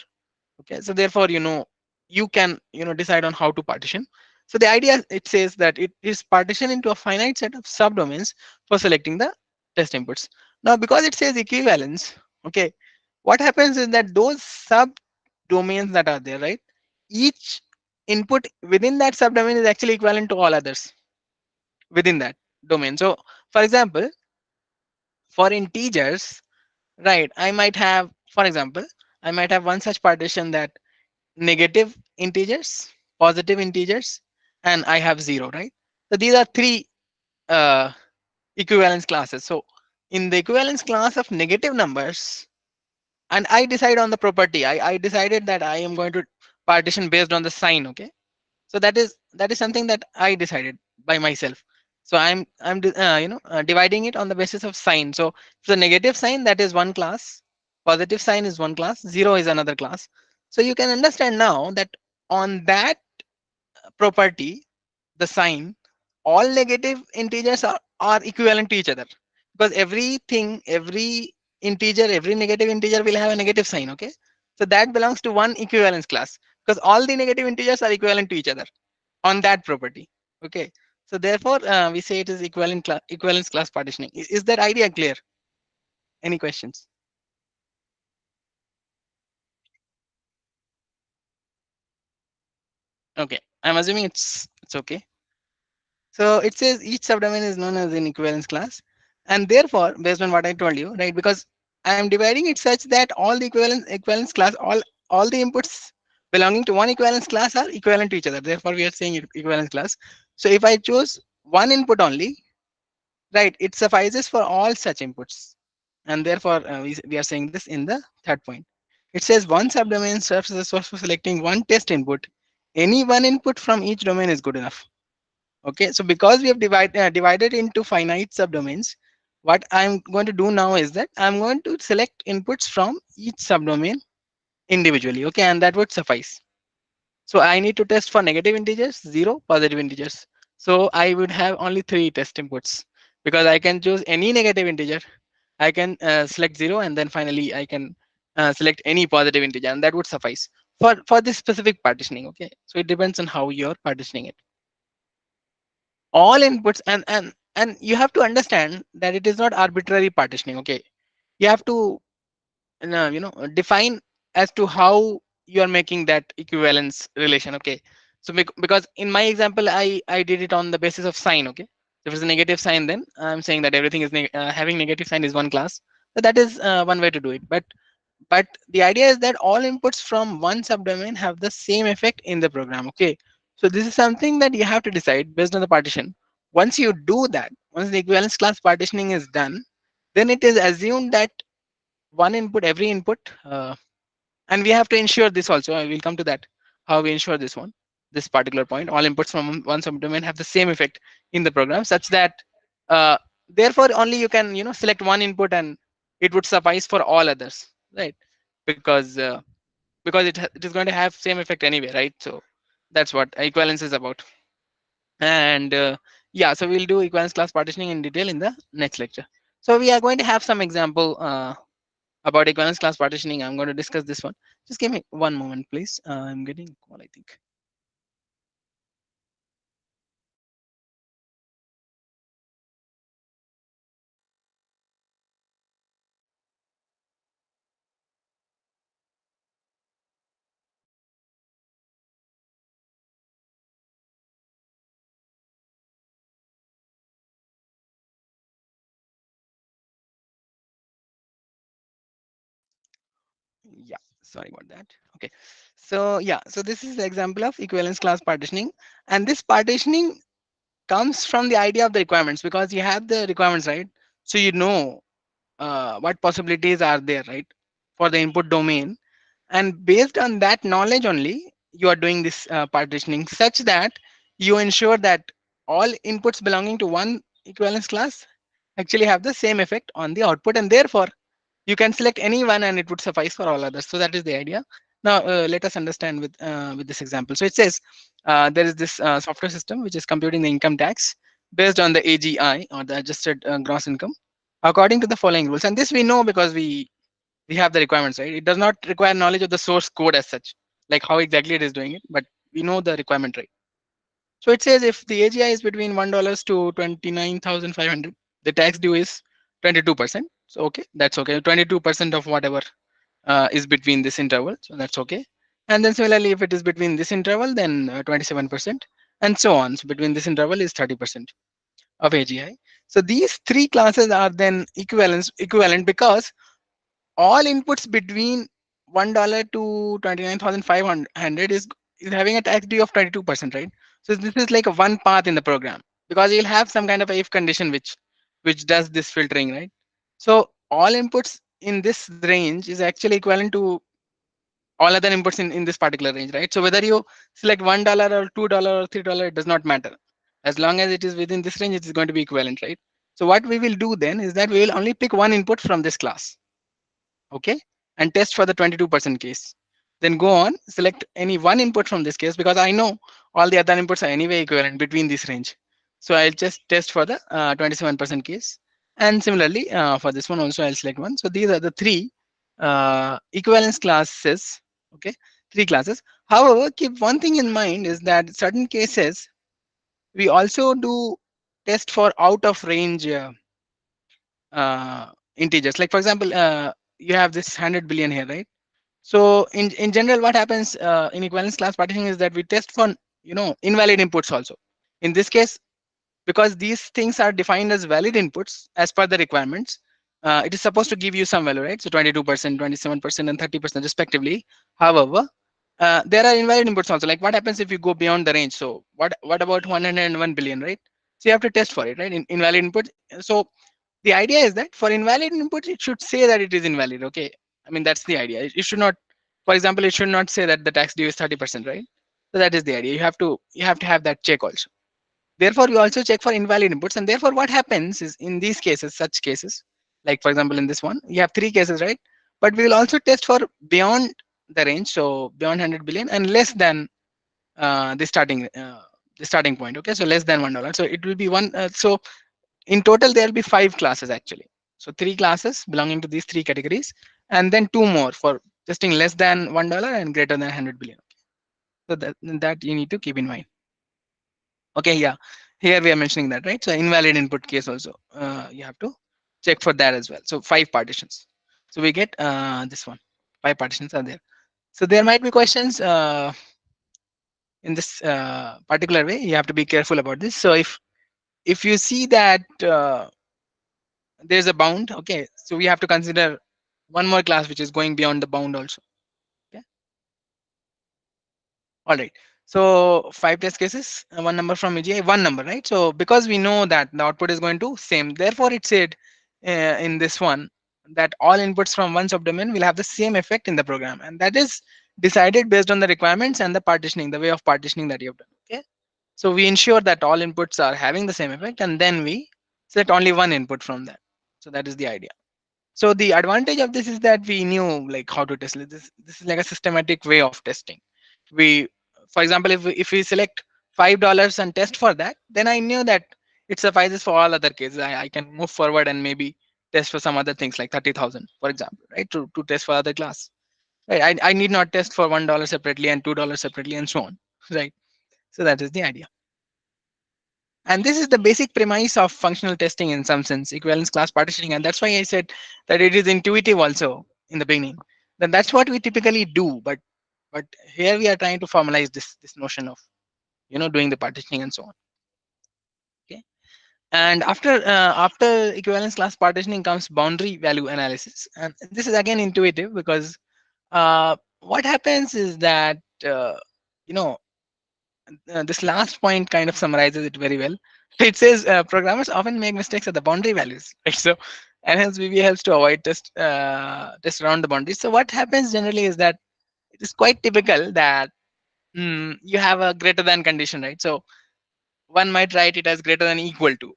Okay, so therefore you can decide on how to partition. So the idea, it says that it is partitioned into a finite set of subdomains for selecting the test inputs. Now because it says equivalence, okay, what happens is that those sub domains that are there, right? Each input within that subdomain is actually equivalent to all others within that domain. So, for example, for integers, right, I might have, for example, I might have one such partition that negative integers, positive integers, and I have zero, right? So these are three uh, equivalence classes. So in the equivalence class of negative numbers, and I decide on the property. I decided that I am going to partition based on the sign. Okay, so that is something that I decided by myself. So dividing it on the basis of sign. So if the negative sign, that is one class, positive sign is one class, zero is another class. So you can understand now that on that property, the sign, all negative integers are equivalent to each other, because every integer, every negative integer will have a negative sign. Okay, so that belongs to one equivalence class, because all the negative integers are equivalent to each other on that property. Okay, so therefore we say it is equivalence class partitioning. Is that idea clear? Any questions? Okay, I'm assuming it's okay. So it says each subdomain is known as an equivalence class, and therefore, based on what I told you, right? Because I am dividing it such that all the equivalence class, all the inputs belonging to one equivalence class are equivalent to each other. Therefore, we are saying equivalence class. So if I choose one input only, right, it suffices for all such inputs, and therefore we are saying this in the third point. It says one subdomain serves as a source for selecting one test input. Any one input from each domain is good enough. Okay, so because we have divided into finite subdomains, what I'm going to do now is that I'm going to select inputs from each subdomain individually. Okay, and that would suffice. So I need to test for negative integers, zero, positive integers. So I would have only three test inputs, because I can choose any negative integer. I can select zero, and then finally I can select any positive integer, and that would suffice for this specific partitioning. Okay, so it depends on how you're partitioning it. All inputs, and you have to understand that it is not arbitrary partitioning. Okay, you have to define as to how you are making that equivalence relation. Okay, so because in my example I did it on the basis of sign. Okay, if it's a negative sign, then I'm saying that everything is having negative sign is one class. So that is one way to do it. But the idea is that all inputs from one subdomain have the same effect in the program. Okay, so this is something that you have to decide based on the partition. Once you do that, once the equivalence class partitioning is done, then it is assumed that one input, every input, and we have to ensure this also. I will come to that, how we ensure this particular point. All inputs from one subdomain have the same effect in the program, such that uh, therefore only you can select one input and it would suffice for all others, right? Because it is going to have same effect anyway, right? So that's what equivalence is about. And yeah, so we'll do equivalence class partitioning in detail in the next lecture. So we are going to have some example about equivalence class partitioning. I'm going to discuss this one. Just give me one moment, please. I'm getting a call, I think. Yeah, sorry about that. Okay, so yeah, so this is the example of equivalence class partitioning, and this partitioning comes from the idea of the requirements, because you have the requirements, right? So you know what possibilities are there, right, for the input domain, and based on that knowledge only you are doing this partitioning, such that you ensure that all inputs belonging to one equivalence class actually have the same effect on the output, and therefore you can select any one and it would suffice for all others. So that is the idea. Now let us understand with this example. So it says there is this software system which is computing the income tax based on the AGI, or the adjusted gross income, according to the following rules. And this we know because we have the requirements, right? It does not require knowledge of the source code as such, like how exactly it is doing it, but we know the requirement, right? So it says if the AGI is between $1 to 29,500, the tax due is 22%. So okay, that's okay. 22% of whatever is between this interval, so that's okay. And then similarly, if it is between this interval, then 27%, and so on. So between this interval is 30% of AGI. So these three classes are then equivalent because all inputs between $1 to 29,500 is having a tax due of 22%, right? So this is like a one path in the program, because you'll have some kind of a if condition which does this filtering, right? So all inputs in this range is actually equivalent to all other inputs in this particular range, right? So whether you select $1 or $2 or $3, it does not matter. As long as it is within this range, it is going to be equivalent, right? So what we will do then is that we will only pick one input from this class, okay, and test for the 22% case. Then go on, select any one input from this case, because I know all the other inputs are anyway equivalent between this range. So I'll just test for the 27% case. And similarly, for this one also, I'll select one. So these are the three equivalence classes, okay, three classes. However, keep one thing in mind is that certain cases, we also do test for out of range integers. Like for example, you have this 100 billion here, right? So in general, what happens in equivalence class partitioning is that we test for invalid inputs also. In this case, because these things are defined as valid inputs as per the requirements, it is supposed to give you some value, right? So 22%, 27%, and 30% respectively. However, there are invalid inputs also. Like what happens if you go beyond the range? So what about 101 billion, right? So you have to test for it, right? Invalid input. So the idea is that for invalid input, it should say that it is invalid. Okay, I mean that's the idea. It should not, for example, it should not say that the tax due is 30%, right? So that is the idea. You have to have that check also. Therefore, we also check for invalid inputs, and therefore, what happens is in these cases, such cases, like for example in this one, you have three cases, right? But we will also test for beyond the range, so beyond 100 billion and less than the starting point. Okay, so less than $1. So it will be one. So in total, there will be five classes actually. So three classes belonging to these three categories, and then two more for testing less than $1 and greater than 100 billion. So that you need to keep in mind. Okay, yeah, here we are mentioning that, right? So invalid input case also, you have to check for that as well. So five partitions. So we get this one. Five partitions are there. So there might be questions in this particular way. You have to be careful about this. So if you see that there's a bound, okay, so we have to consider one more class which is going beyond the bound also. Okay. All right. So five test cases, one number from AGI, one number, right? So because we know that the output is going to same, therefore it said in this one that all inputs from one subdomain will have the same effect in the program, and that is decided based on the requirements and the partitioning, the way of partitioning that you have done. Okay. So we ensure that all inputs are having the same effect, and then we select only one input from that. So that is the idea. So the advantage of this is that we knew like how to test it. This is like a systematic way of testing. We, for example, if we select $5 and test for that, then I knew that it suffices for all other cases. I can move forward and maybe test for some other things like 30,000, for example, right? To test for other class. Right. I need not test for $1 separately and $2 separately and so on. Right. So that is the idea. And this is the basic premise of functional testing in some sense, equivalence class partitioning. And that's why I said that it is intuitive also in the beginning. Then that's what we typically do. But here we are trying to formalize this notion of doing the partitioning and so on. Okay. And after equivalence class partitioning comes boundary value analysis. And this is again intuitive because what happens is that you know this last point kind of summarizes it very well. It says programmers often make mistakes at the boundary values, right? So, and hence VB helps to avoid test around the boundaries. So what happens generally is that it is quite typical that you have a greater than condition, right? So one might write it as greater than equal to,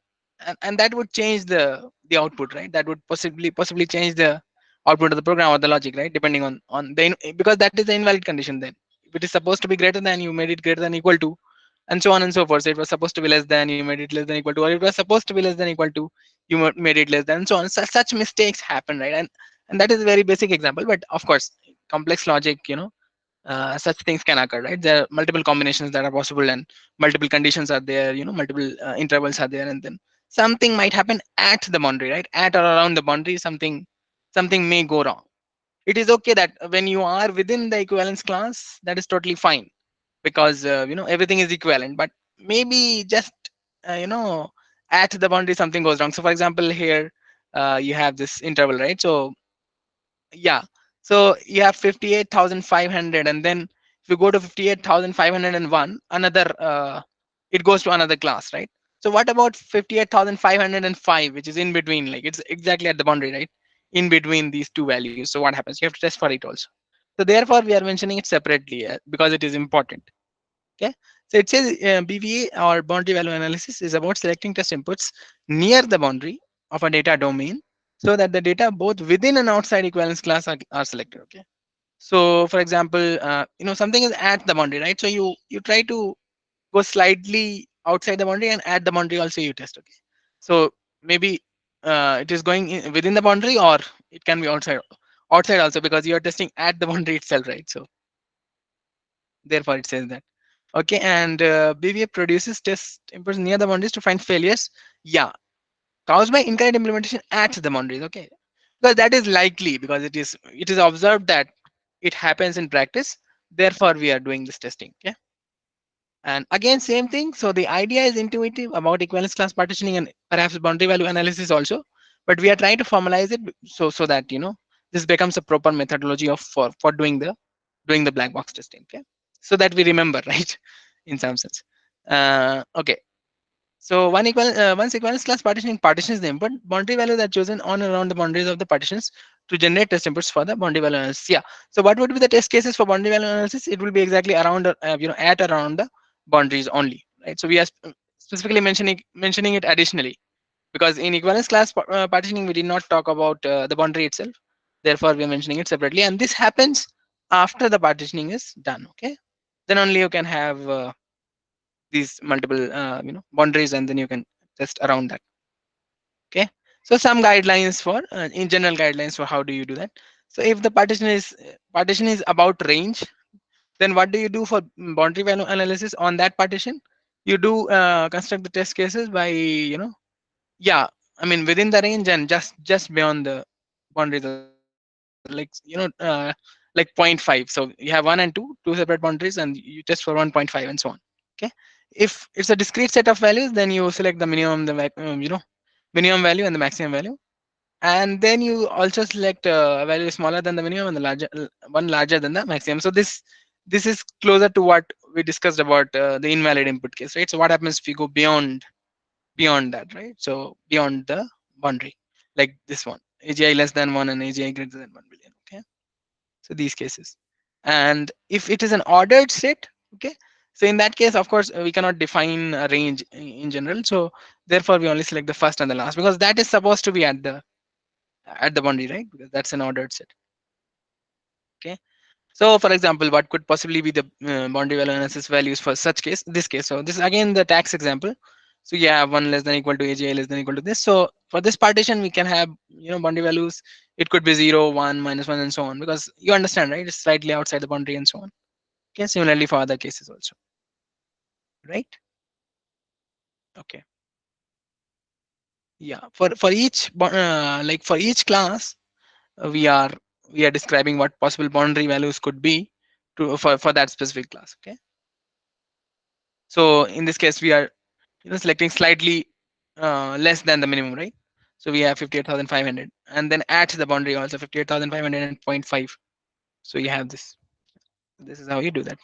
and that would change the output, right? That would possibly change the output of the program or the logic, right? Depending on because that is the invalid condition. Then if it is supposed to be greater than, you made it greater than equal to, and so on and so forth. So it was supposed to be less than, you made it less than equal to, or it was supposed to be less than equal to, you made it less than, and so on. Such mistakes happen, right? And that is a very basic example, but of course complex logic, such things can occur, right? There are multiple combinations that are possible, and multiple conditions are there, multiple intervals are there, and then something might happen at the boundary, right? At or around the boundary, something may go wrong. It is okay that when you are within the equivalence class, that is totally fine, because everything is equivalent. But maybe just at the boundary something goes wrong. So for example, here you have this interval, right? So yeah, so you have 58,500, and then if you go to 58,501, another it goes to another class, right? So what about 58,505, which is in between, like it's exactly at the boundary, right, in between these two values? So what happens? You have to test for it also. So therefore we are mentioning it separately, because it is important. Okay, so it says BVA, or boundary value analysis, is about selecting test inputs near the boundary of a data domain, so that the data both within and outside equivalence class are selected. Okay, so for example, something is at the boundary, right? So you try to go slightly outside the boundary, and at the boundary also you test. Okay, so maybe it is going within the boundary, or it can be outside also, because you are testing at the boundary itself, right? So therefore it says that. Okay, and BVA produces test inputs near the boundaries to find failures, yeah, caused by incorrect implementation at the boundaries. Okay, because that is likely, because it is observed that it happens in practice. Therefore we are doing this testing. Okay, and again same thing. So the idea is intuitive about equivalence class partitioning and perhaps boundary value analysis also, but we are trying to formalize it, so that this becomes a proper methodology of for doing the black box testing. Okay, so that we remember, right, in some sense. Okay, so once equivalence class partitioning partitions the input, boundary values are chosen on and around the boundaries of the partitions to generate test inputs for the boundary value analysis. Yeah. So what would be the test cases for boundary value analysis? It will be exactly around, at around the boundaries only, right? So we are specifically mentioning it additionally, because in equivalence class partitioning we did not talk about the boundary itself. Therefore, we are mentioning it separately, and this happens after the partitioning is done. Okay, then only you can have these multiple boundaries, and then you can test around that. Okay, so some guidelines for in general guidelines for how do you do that. So if the partition is about range, then what do you do for boundary value analysis on that partition? You do construct the test cases by yeah, I mean within the range and just beyond the boundaries, like 0.5. So you have 1 and 2 separate boundaries, and you test for 1.5 and so on. Okay, if it's a discrete set of values, then you select the minimum, minimum value and the maximum value, and then you also select a value smaller than the minimum and the one larger than the maximum. So this is closer to what we discussed about the invalid input case, right? So what happens if you go beyond that, right? So beyond the boundary, like this one, AGI less than 1 and AGI greater than 1 billion. Okay, so these cases. And if it is an ordered set, okay, so in that case, of course, we cannot define a range in general. So therefore we only select the first and the last, because that is supposed to be at the boundary, right? Because that's an ordered set. Okay, so for example, what could possibly be the boundary value analysis values for this case? So this is again the tax example. So you have 1 less than equal to AGI less than equal to this. So for this partition, we can have boundary values. It could be 0, 1, -1, and so on, because you understand, right? It's slightly outside the boundary and so on. Okay, similarly for other cases also, right? Okay, yeah. For each like for each class, we are describing what possible boundary values could be for that specific class. Okay, so in this case, we are selecting slightly less than the minimum, right? So we have 58,500, and then at the boundary also 58,500 and 0.5. So you have this. This is how you do that.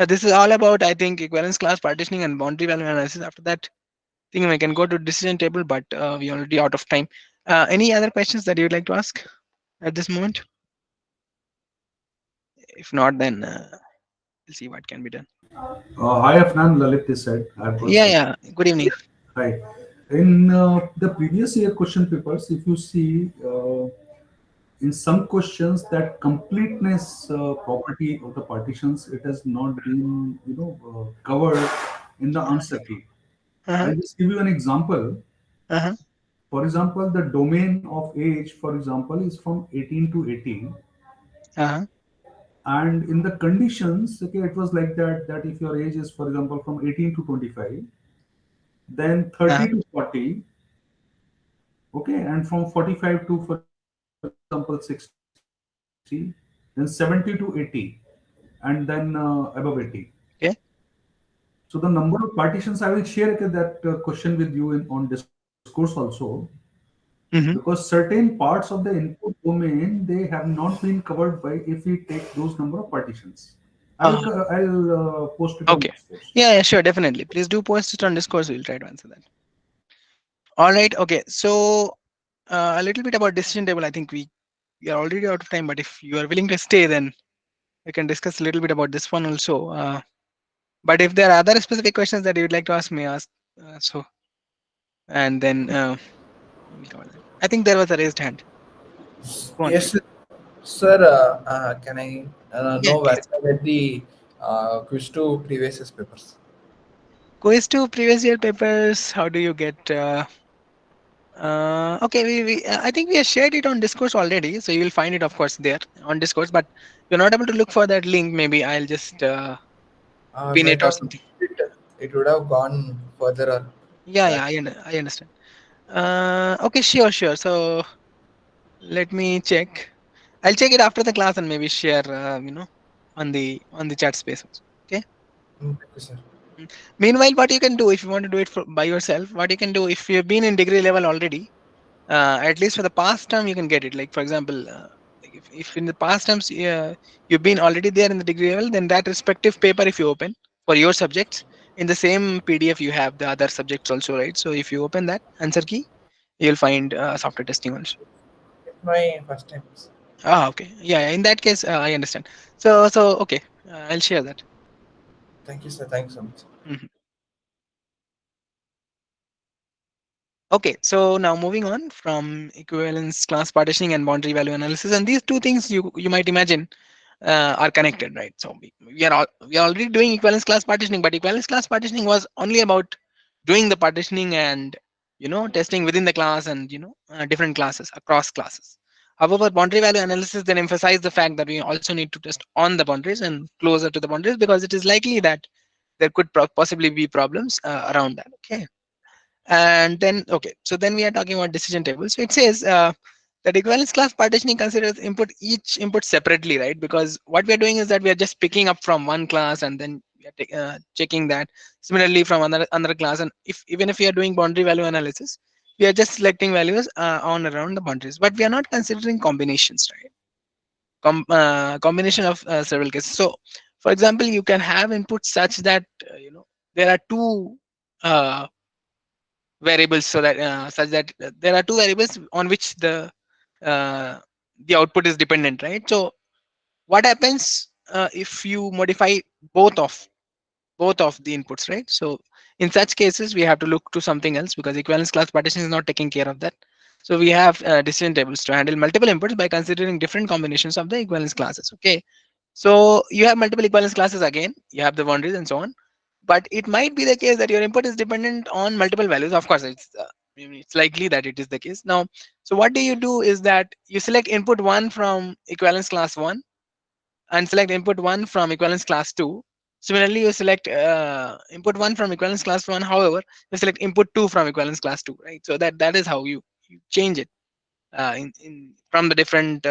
This is all about, I think, equivalence class partitioning and boundary value analysis. After that, I think we can go to decision table, but we already out of time. Any other questions that you would like to ask at this moment? If not, then we'll see what can be done. Hi, Afnan, Lalit this side. I have got a Yeah, question. yeah. Good evening. Hi. In the previous year question papers, if you see in some questions that completeness property of the partitions, it has not been covered in the answer key. Uh-huh. I'll just give you an example. Uh-huh. For example, the domain of age, for example, is from 18 to 80. Uh-huh. And in the conditions, okay, it was like that if your age is, for example, from 18 to 25, then 30 Uh-huh. to 40, okay, and from 45 to, for example, 60. then 70 to 80, and then above 80. Okay. So the number of partitions, I will share that question with you on discourse also, Hmm. because certain parts of the input domain, they have not been covered by if we take those number of partitions. I'll post it on Okay. discourse. Yeah, sure, definitely. Please do post it on Discord. We'll try to answer that. All right. Okay. So a little bit about decision table. I think we are already out of time, but if you are willing to stay, then we can discuss a little bit about this one also. But if there are other specific questions that you would like to ask me, ask. So and then we'll cover that. I think there was a raised hand. Go on, Yes, please. sir. Can I Yeah, know where please. to get the quiz to previous year's papers? Quiz to previous year papers. How do you get? Okay, I think we have shared it on Discourse already, so you will find it, of course, there on Discourse. But if you're not able to look for that link, maybe I'll just pin Might it or have something. it would have gone further Yeah, back. yeah, I understand. Okay, sure, sure. So let me check. I'll check it after the class and maybe share, on the chat space also. Okay. Thank you, sir. Meanwhile, what you can do if you want to do it by yourself, what you can do if you've been in degree level already, at least for the past term, you can get it. Like for example, like if in the past terms you've been already there in the degree level, then that respective paper, if you open for your subjects in the same PDF, you have the other subjects also, right? So if you open that answer key, you'll find software testing also. It's my first time. Sir. Ah, okay. Yeah, in that case, I understand. So okay, I'll share that. Thank you, sir. Thank you so much. Mhm. Okay, so now moving on from equivalence, class partitioning, and boundary value analysis, and these two things you might imagine are connected, right? So we are already doing equivalence class partitioning, but equivalence class partitioning was only about doing the partitioning and testing within the class and different classes across classes. However, boundary value analysis then emphasized the fact that we also need to test on the boundaries and closer to the boundaries because it is likely that there could possibly be problems around that. Okay. And then okay, so then we are talking about decision tables. So it says that equivalence class partitioning considers each input separately, right? Because what we are doing is that we are just picking up from one class and then we are checking that similarly from another class. And if even if we are doing boundary value analysis, we are just selecting values on around the boundaries, but we are not considering combinations, right? Combination of several cases. So for example, you can have inputs such that there are two uh, variables, so that such that there are two variables on which uh, the output is dependent, right? So what happens if you modify both of both of the inputs, right? So in such cases we have to look to something else because equivalence class partition is not taking care of that. So we have decision tables to handle multiple inputs by considering different combinations of the equivalence classes. Okay, so you have multiple equivalence classes, again you have the boundaries and so on, but it might be the case that your input is dependent on multiple values. Of course, it's likely that it is the case now. So what do you do is that you select input 1 from equivalence class 1 and select input 1 from equivalence class 2. Similarly, you select input 1 from equivalence class 1, however you select input 2 from equivalence class 2, right? So that is how you change it from the different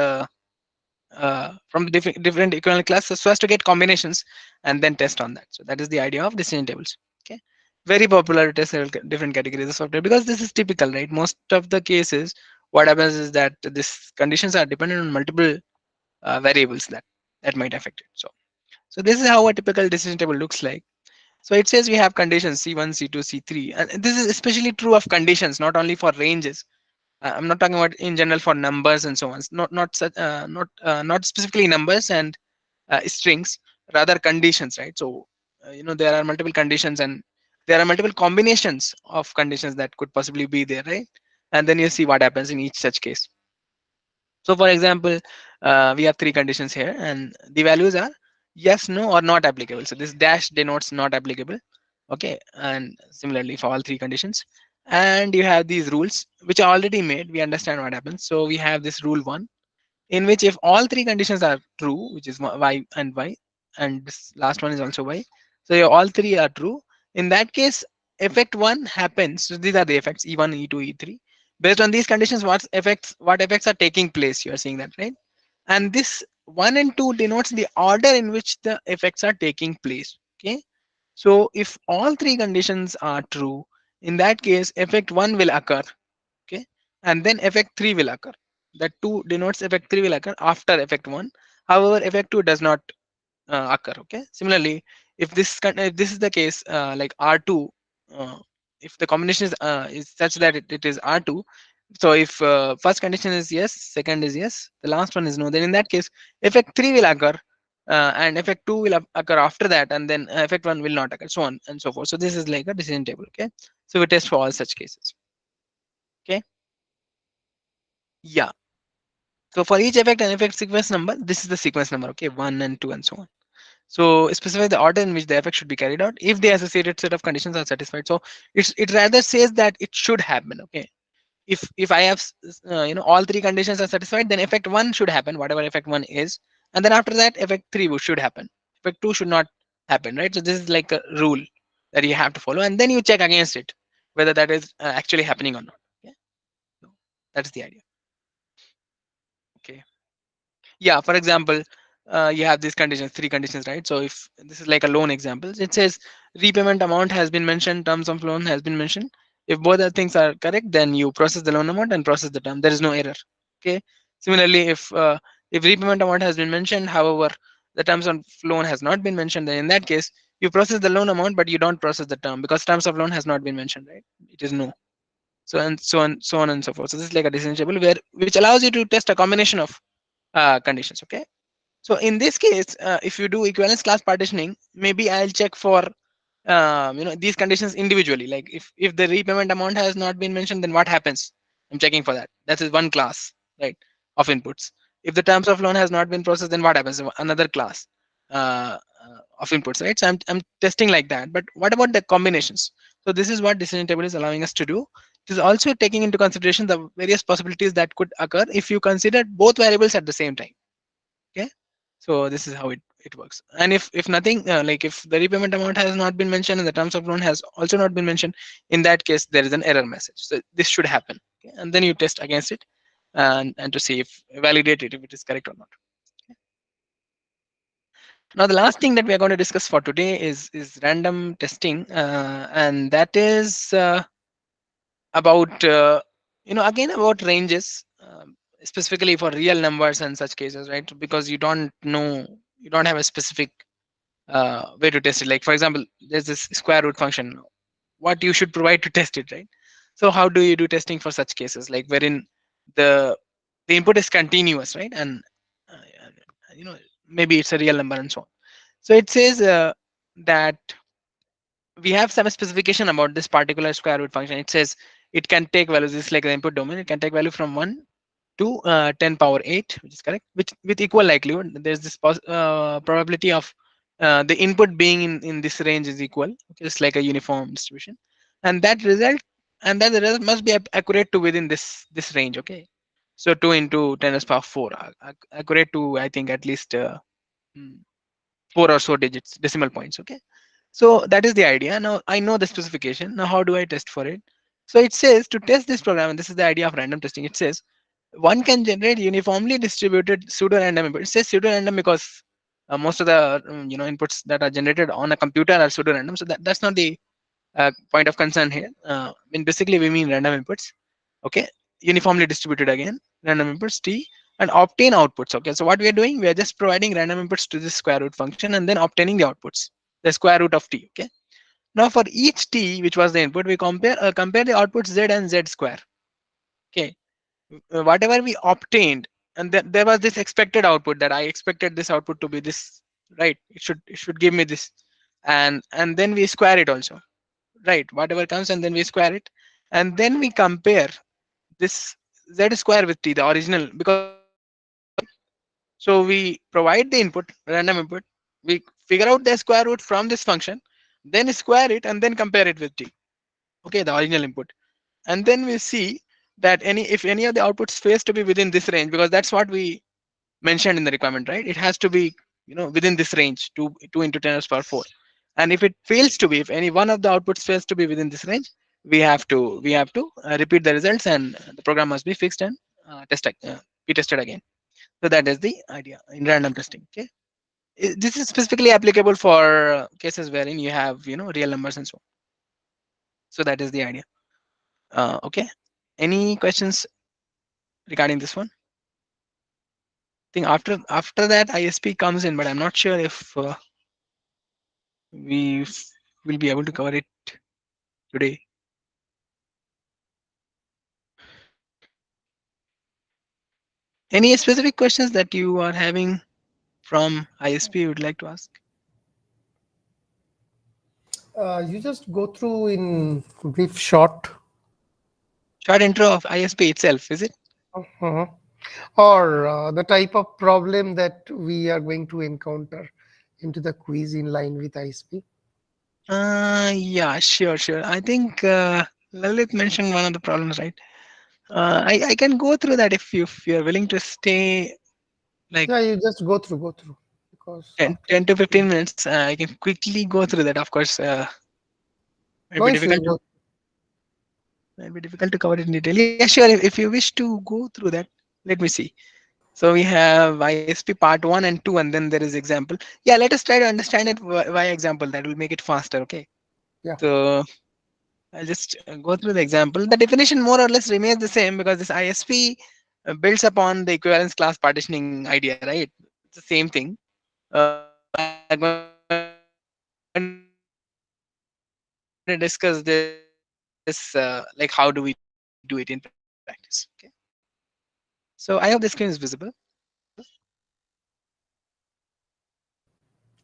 equivalent classes so as to get combinations and then test on that. So that is the idea of decision tables. Okay, very popular to test several different categories of software because this is typical, right? Most of the cases, what happens is that these conditions are dependent on multiple variables that might affect it. So this is how a typical decision table looks like. So it says we have conditions C1, C2, C3, and this is especially true of conditions, not only for ranges. I'm not talking about in general for numbers and so on. Not specifically numbers and strings, rather conditions, right? So there are multiple conditions and there are multiple combinations of conditions that could possibly be there, right? And then you see what happens in each such case. So for example, we have three conditions here and the values are yes, no, or not applicable. So this dash denotes not applicable. Okay, and similarly for all three conditions. And you have these rules which are already made. We understand what happens. So we have this rule 1 in which if all three conditions are true, which is y and y, and this last one is also y. So all three are true. In that case, effect 1 happens. So these are the effects E1, E2, E3. Based on these conditions, what effects are taking place? You are seeing that, right? and this 1 and 2 denotes the order in which the effects are taking place. Okay, so if all three conditions are true, in that case effect 1 will occur. Okay, and then effect 3 will occur. That 2 denotes effect 3 will occur after effect 1. However, effect 2 does not occur. Okay, similarly, if this is the case, like R2, uh, if the combination is such that it is R2, so if first condition is yes, second is yes, the last one is no, then in that case effect 3 will occur, and effect 2 will occur after that, and then effect 1 will not occur, so on and so forth. So this is like a decision table. Okay, so we test for all such cases. Okay, yeah, so for each effect and effect sequence number, this is the sequence number. Okay, 1 and 2 and so on. So specify the order in which the effect should be carried out if the associated set of conditions are satisfied. So it rather says that it should happen. Okay, if I have all three conditions are satisfied, then effect 1 should happen, whatever effect 1 is, and then after that effect 3 should happen. Effect 2 should not happen, right? So this is like a rule that you have to follow, and then you check against it whether that is actually happening or not. Okay, so that's the idea. Okay, yeah, for example, you have these conditions, three conditions, right? So if this is like a loan example, it says repayment amount has been mentioned, terms of loan has been mentioned. If both the things are correct, then you process the loan amount and process the term. There is no error. Okay, similarly, if repayment amount has been mentioned, however the terms of loan has not been mentioned, then in that case you process the loan amount but you don't process the term, because terms of loan has not been mentioned, right? It is no. So and so on, so on and so forth. So this is like a decision table where which allows you to test a combination of conditions. Okay, so in this case, if you do equivalence class partitioning, maybe I'll check for these conditions individually. Like if the repayment amount has not been mentioned, then what happens? I'm checking for that. That is one class, right, of inputs. If the terms of loan has not been processed, then what happens? Another class of inputs, right? So I'm testing like that. But what about the combinations? So this is what decision table is allowing us to do. It is also taking into consideration the various possibilities that could occur if you consider both variables at the same time. Okay, so this is how it works. And if nothing, like if the repayment amount has not been mentioned and the terms of loan has also not been mentioned, in that case there is an error message. So this should happen. Okay? And then you test against it and to see if validate it if it is correct or not. Okay. Now the last thing that we are going to discuss for today is random testing, and that is about again about ranges, specifically for real numbers and such cases, right? Because you don't know, you don't have a specific way to test it. Like for example, there's this square root function, what you should provide to test it, right? So how do you do testing for such cases, like wherein the the input is continuous, right? And maybe it's a real number and so on. So it says that we have some specification about this particular square root function. It says it can take values, this is like the input domain, it can take value from 1 to 10 power 8, which is correct, which with equal likelihood there's this probability of the input being in this range is equal. Okay, it's like a uniform distribution, and that result the result must be accurate to within this range. Okay, so 2 into 10 to the power 4, accurate to I think at least hmm, 4 or so digits, decimal points. Okay, so that is the idea. Now I know the specification. Now how do I test for it? So it says to test this program, and this is the idea of random testing. It says one can generate uniformly distributed pseudo-random input. It says pseudo-random because most of the inputs that are generated on a computer are pseudo-random. So that's not the point of concern here. I mean, basically we mean random inputs. Okay, uniformly distributed again, random inputs t, and obtain outputs. Okay, so what we are doing, we are just providing random inputs to this square root function and then obtaining the outputs, the square root of t. Okay, now for each t which was the input, we compare the outputs z and z square. Okay, whatever we obtained, and then there was this expected output that I expected this output to be this, right? It should give me this, and then we square it also, right? Whatever comes and then we square it, and then we compare this z square with t, the original, because so we provide the input, random input, we figure out the square root from this function, then square it and then compare it with t. Okay, the original input, and then we see that if any of the outputs fails to be within this range, because that's what we mentioned in the requirement, right? It has to be within this range, 2 into 10 to the power 4. And if it fails to be, if any one of the outputs fails to be within this range, we have to repeat the results, and the program must be fixed and be tested again. So that is the idea in random testing. Okay, this is specifically applicable for cases wherein you have real numbers and so on. So that is the idea. Okay, any questions regarding this one? I think after that ISP comes in, but I'm not sure if we will be able to cover it today. Any specific questions that you are having from ISP you would like to ask? You just go through in brief short. Short intro of ISP itself, is it? Mhm. Or the type of problem that we are going to encounter into the quiz in line with ISP. Yeah, sure. I think Lalit mentioned one of the problems, right? I can go through that if you're willing to stay like Yeah, you just go through because 10, after 10 to 15 minutes. I can quickly go through that. Of course, might no be issues. difficult to cover it in detail. Yeah, sure. If you wish to go through that, let me see. So we have ISP part 1 and 2, and then there is example. Yeah, let us try to understand it via example. That will make it faster. Okay. Yeah. So I'll just go through the example. The definition more or less remains the same because this ISP builds upon the equivalence class partitioning idea, right? It's the same thing. So we are going to discuss this, like how do we do it in practice? Okay. So I hope the screen is visible.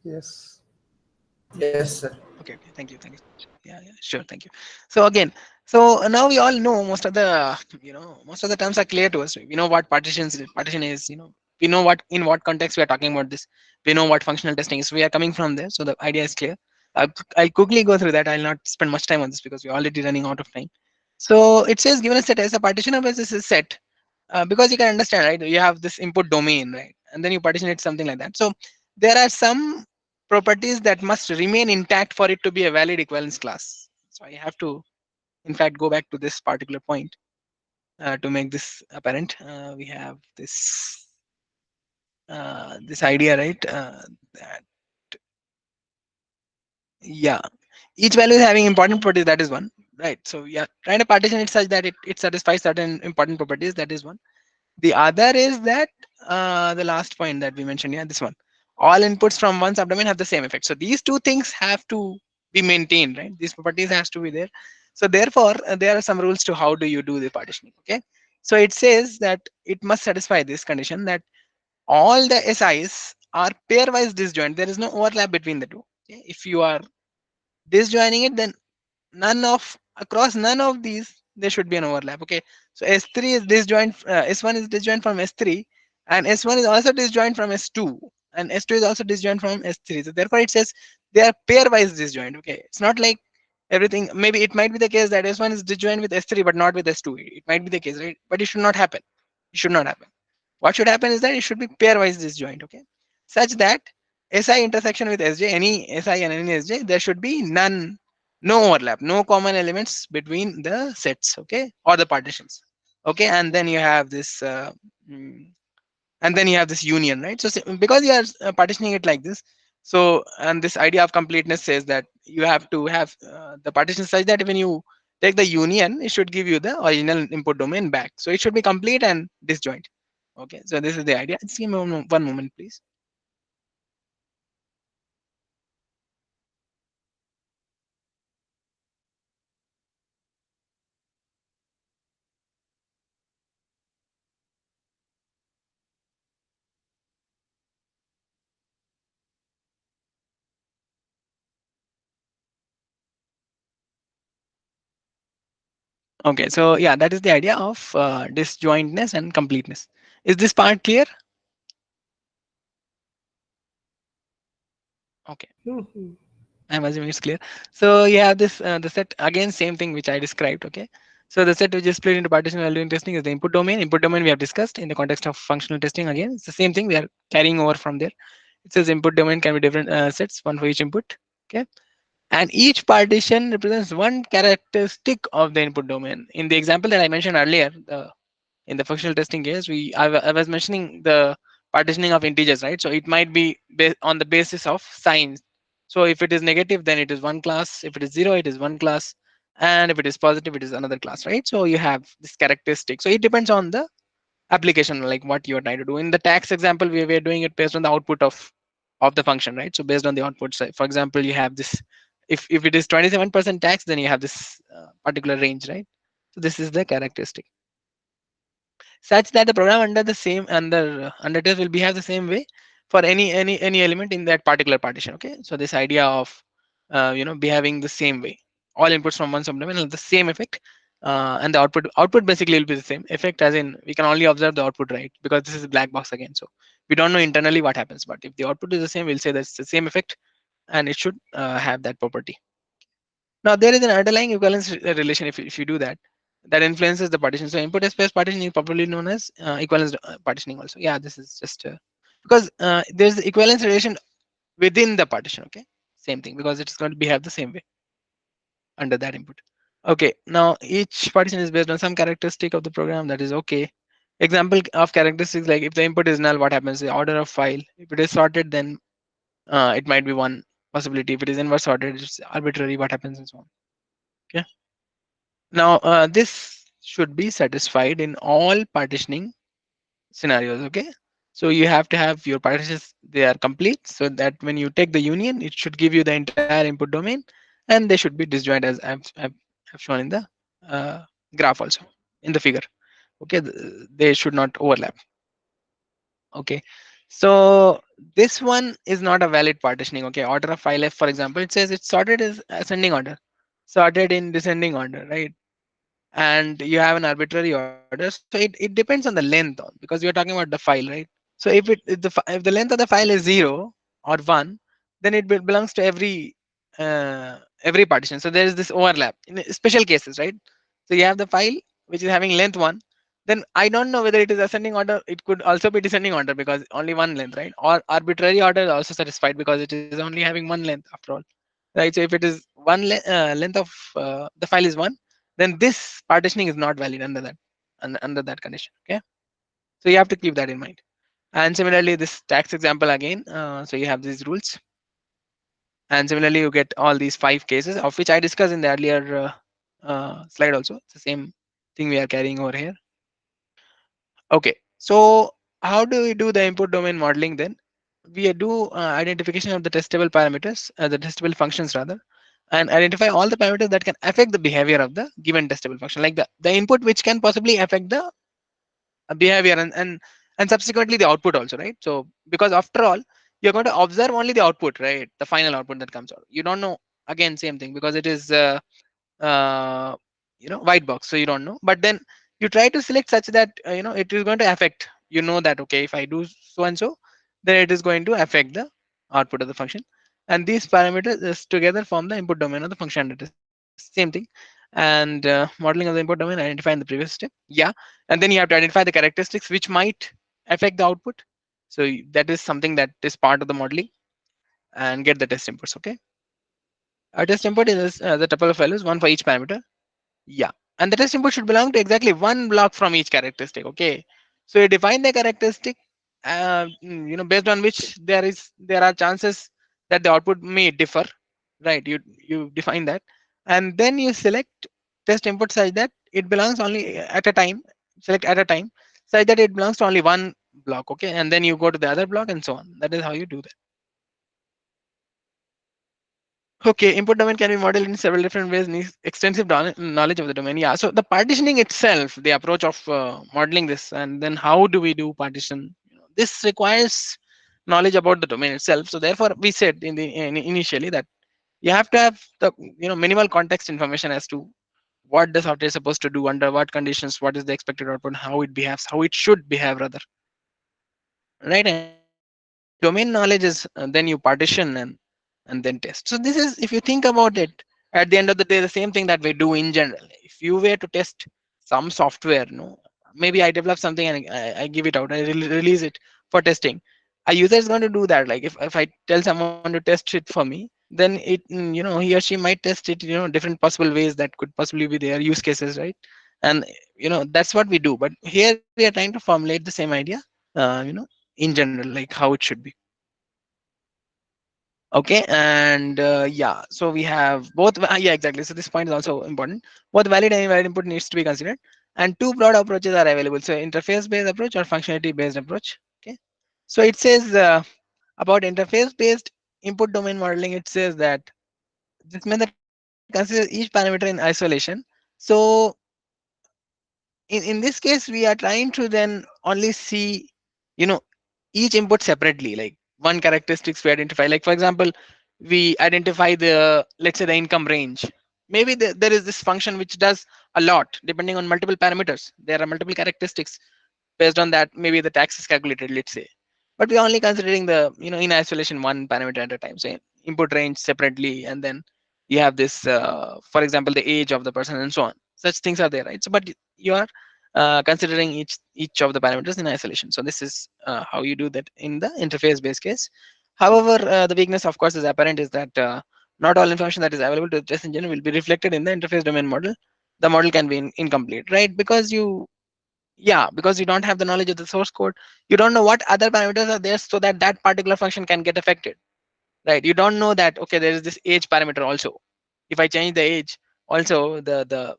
Yes. Yes, sir. Okay. Thank you so much. Yeah, sure. Thank you. So again, so now we all know most of the, most of the terms are clear to us. We know what partition is, we know what in what context we are talking about this. We know what functional testing is. We are coming from there. So the idea is clear. I'll quickly go through that. I'll not spend much time on this because we're already running out of time. So it says given a set as a partition of this is a set, because you can understand, right? You have this input domain, right? And then you partition it something like that. So there are some properties that must remain intact for it to be a valid equivalence class. So I have to, in fact, go back to this particular point to make this apparent. We have this idea, right? That yeah, each value is having important properties. That is one, right? So yeah, trying to partition it such that it satisfies certain important properties. That is one. The other is that the last point that we mentioned, yeah, this one. All inputs from one subdomain have the same effect. So these two things have to be maintained, right? These properties has to be there. So therefore, there are some rules to how do you do the partitioning. Okay. So it says that it must satisfy this condition that all the SIs are pairwise disjoint. There is no overlap between the two. Okay? If you are disjoining it, then across none of these there should be an overlap. Okay, so S3 is disjoint, S1 is disjoint from S3, and S1 is also disjoint from S2, and S2 is also disjoint from S3. So therefore it says they are pairwise disjoint. Okay, it's not like everything. Maybe it might be the case that S1 is disjoint with S3 but not with S2. It might be the case, right? But it should not happen. It should not happen. What should happen is that it should be pairwise disjoint. Okay, such that SI intersection with SJ, any SI and any SJ, there should be no overlap, no common elements between the sets, okay, or the partitions, okay, and then you have this, mm, and then you have this union, right? So because you are partitioning it like this, so and this idea of completeness says that you have to have the partition such that when you take the union, it should give you the original input domain back. So it should be complete and disjoint. Okay, so this is the idea. Just give me one moment, please. Okay, so yeah, that is the idea of disjointness and completeness. Is this part clear? Okay, Mhm. I'm assuming it's clear. So you have this the set again, same thing which I described. Okay, so the set which is split into partition value testing is the input domain. Input domain we have discussed in the context of functional testing. Again, it's the same thing we are carrying over from there. It says input domain can be different sets, one for each input. Okay, and each partition represents one characteristic of the input domain. In the example that I mentioned earlier, in the functional testing case, I was mentioning the partitioning of integers, right? So it might be on the basis of signs. So if it is negative, then it is one class. If it is zero, it is one class. And if it is positive, it is another class, right? So you have this characteristic. So it depends on the application, like what you are trying to do. In the tax example, we were doing it based on the output of the function, right? So based on the output, so for example, you have this. If it is 27% tax, then you have this particular range, right? So this is the characteristic, such that the program under the same under test will behave the same way for any element in that particular partition. Okay, so this idea of behaving the same way, all inputs from one subdomain have the same effect, and the output basically will be the same effect, as in we can only observe the output, right? Because this is a black box again, so we don't know internally what happens, but if the output is the same, we'll say that's the same effect, and it should have that property. Now there is an underlying equivalence relation if you do that, that influences the partition. So input space partitioning is probably known as equivalence partitioning also. Yeah, this is just because there's equivalence relation within the partition. Okay, same thing, because it's going to behave the same way under that input. Okay, now each partition is based on some characteristic of the program, that is okay. Example of characteristics, like if the input is null, what happens? The order of file. If it is sorted, then it might be one possibility. If it is inverse sorted, it's arbitrary, what happens, and so on. Okay. Now this should be satisfied in all partitioning scenarios. Okay, so you have to have your partitions, they are complete, so that when you take the union, it should give you the entire input domain, and they should be disjoint, as I've shown in the uh, graph also in the figure. Okay, they should not overlap. Okay, so this one is not a valid partitioning. Okay, order of file f, for example, it says it's sorted as ascending order, sorted in descending order, right? And you have an arbitrary order, so it depends on the length because we are talking about the file, right? So if the length of the file is 0 or 1, then it belongs to every partition. So there is this overlap in special cases, right? So you have the file which is having length 1, then I don't know whether it is ascending order, it could also be descending order because only one length, right? Or arbitrary order is also satisfied because it is only having one length after all, right? So if it is length of the file is 1, then this partitioning is not valid under that, under that condition. Okay, so you have to keep that in mind. And similarly, this tax example again, so you have these rules, and similarly you get all these 5 cases, of which I discussed in the earlier slide also. It's the same thing we are carrying over here. Okay, so how do we do the input domain modeling then? We do identification of the testable parameters, the testable functions rather, and identify all the parameters that can affect the behavior of the given testable function, like the input which can possibly affect the behavior, and subsequently the output also, right? So because after all, you're going to observe only the output, right? The final output that comes out, you don't know, again same thing, because it is uh, white box, so you don't know. But then you try to select such that it is going to affect, that okay, if I do so and so, then it is going to affect the output of the function, and these parameters together form the input domain of the function under test. Same thing. And modeling of the input domain identified in the previous step. Yeah, and then you have to identify the characteristics which might affect the output. So that is something that is part of the modeling, and get the test inputs. Okay, a test input is the tuple of values, one for each parameter. Yeah, and the test input should belong to exactly one block from each characteristic. Okay, so you define the characteristic, based on which there are chances that the output may differ, right? You define that, and then you select test input such that it belongs only at a time. Select at a time such that it belongs to only one block. Okay, and then you go to the other block and so on. That is how you do that. Okay, input domain can be modeled in several different ways, needs extensive knowledge of the domain. Yeah, so the partitioning itself, the approach of modeling this, and then how do we do partition? This requires knowledge about the domain itself. So therefore, we said initially that you have to have the minimal context information as to what the software is supposed to do, under what conditions, what is the expected output, how it behaves, how it should behave rather, right? And with this domain knowledge is then you partition and then test. So this is, if you think about it, at the end of the day, the same thing that we do in general. If you were to test some software, maybe I develop something and I give it out, I release it for testing. A user is going to do that. Like if I tell someone to test it for me, then he or she might test it different possible ways that could possibly be their use cases, right? And that's what we do. But here we are trying to formulate the same idea, in general, like how it should be. Okay, and yeah, so we have both. Yeah, exactly. So this point is also important. Both valid and invalid input needs to be considered, and two broad approaches are available. So interface based approach or functionality based approach. Okay, so it says about interface based input domain modeling. It says that this method considers each parameter in isolation. So in this case, we are trying to then only see, you know, each input separately, like one characteristics we identify. Like for example, we identify the, let's say, the income range. Maybe there is this function which does a lot depending on multiple parameters. There are multiple characteristics. Based on that, maybe the tax is calculated, let's say. But we're only considering the, in isolation, one parameter at a time. So input range separately, and then you have this, for example, the age of the person and so on. Such things are there, right? So, but you are considering each of the parameters in isolation. So this is how you do that in the interface based case. However, the weakness, of course, is apparent is that not all information that is available to the test engine will be reflected in the interface domain model. The model can be incomplete, right? Because because you don't have the knowledge of the source code. You don't know what other parameters are there so that that particular function can get affected, right? You don't know that, okay, there is this age parameter also. If I change the age, also there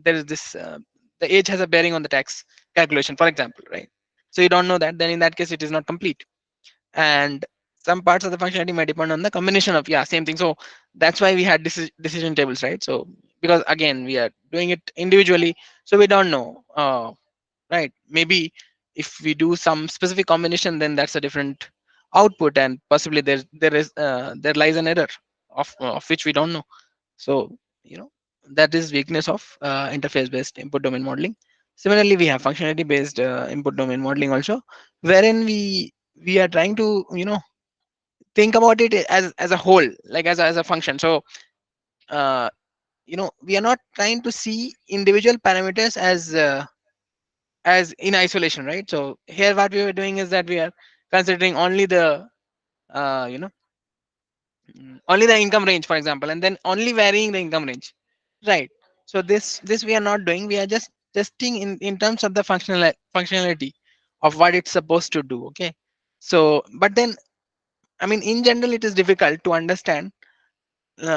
is this the age has a bearing on the tax calculation, for example, right? So you don't know that, then in that case it is not complete. And some parts of the functionality might depend on the combination of, yeah, same thing. So that's why we had decision tables, right? So because again we are doing it individually, so we don't know, right? Maybe if we do some specific combination, then that's a different output, and possibly there lies an error of which we don't know. So that is weakness of interface based input domain modeling. Similarly, we have functionality based input domain modeling also, wherein we are trying to think about it as a whole, like as a function. So uh, we are not trying to see individual parameters as in isolation, right? So here what we were doing is that we are considering only the uh, you know only the income range, for example, and then only varying the income range, right? So this we are not doing. We are just testing in terms of the functionality of what it's supposed to do. Okay, so but then, I mean, in general it is difficult to understand.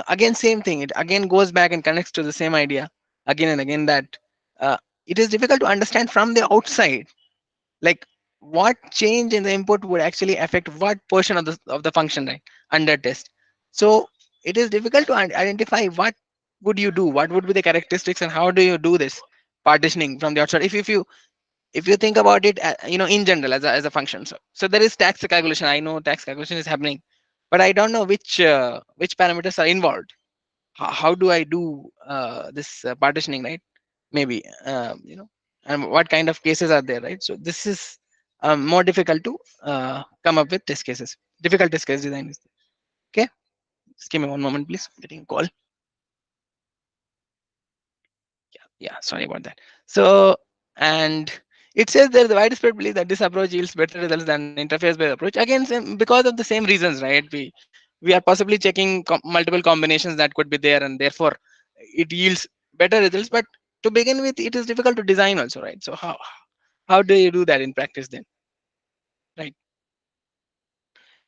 Again, same thing, it again goes back and connects to the same idea again and again, that uh, it is difficult to understand from the outside, like what change in the input would actually affect what portion of the function, right, under test. So it is difficult to identify what would you do, what would be the characteristics, and how do you do this partitioning from the outside. If you think about it, in general as a function. So there is tax calculation. I know tax calculation is happening, but I don't know which parameters are involved. How do I do this partitioning, right? Maybe and what kind of cases are there, right? So this is more difficult to come up with test cases. Difficult test case design is there. Okay, just give me one moment, please. Getting a call. Yeah, sorry about that. So, and it says there is a widespread belief that this approach yields better results than interface based approach, again because of the same reasons, right? We are possibly checking multiple combinations that could be there, and therefore it yields better results. But to begin with, it is difficult to design also, right? So how do you do that in practice then, right?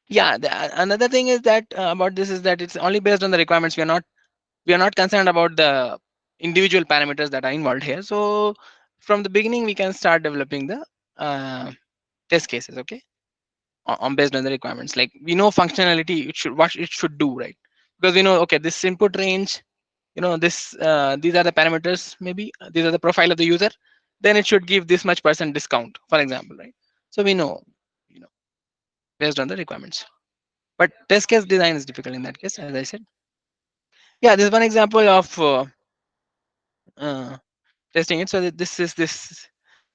Yeah, another thing is that about this is that it's only based on the requirements. We are not concerned about the individual parameters that are involved here. So from the beginning we can start developing the uh, test cases, okay, on based on the requirements. Like we know functionality, what it should do, right? Because we know, okay, this input range, this these are the parameters, maybe these are the profile of the user, then it should give this much percent discount, for example, right? So we know, you know based on the requirements. But test case design is difficult in that case, as I said. Yeah, this is one example of uh, testing it. So this is this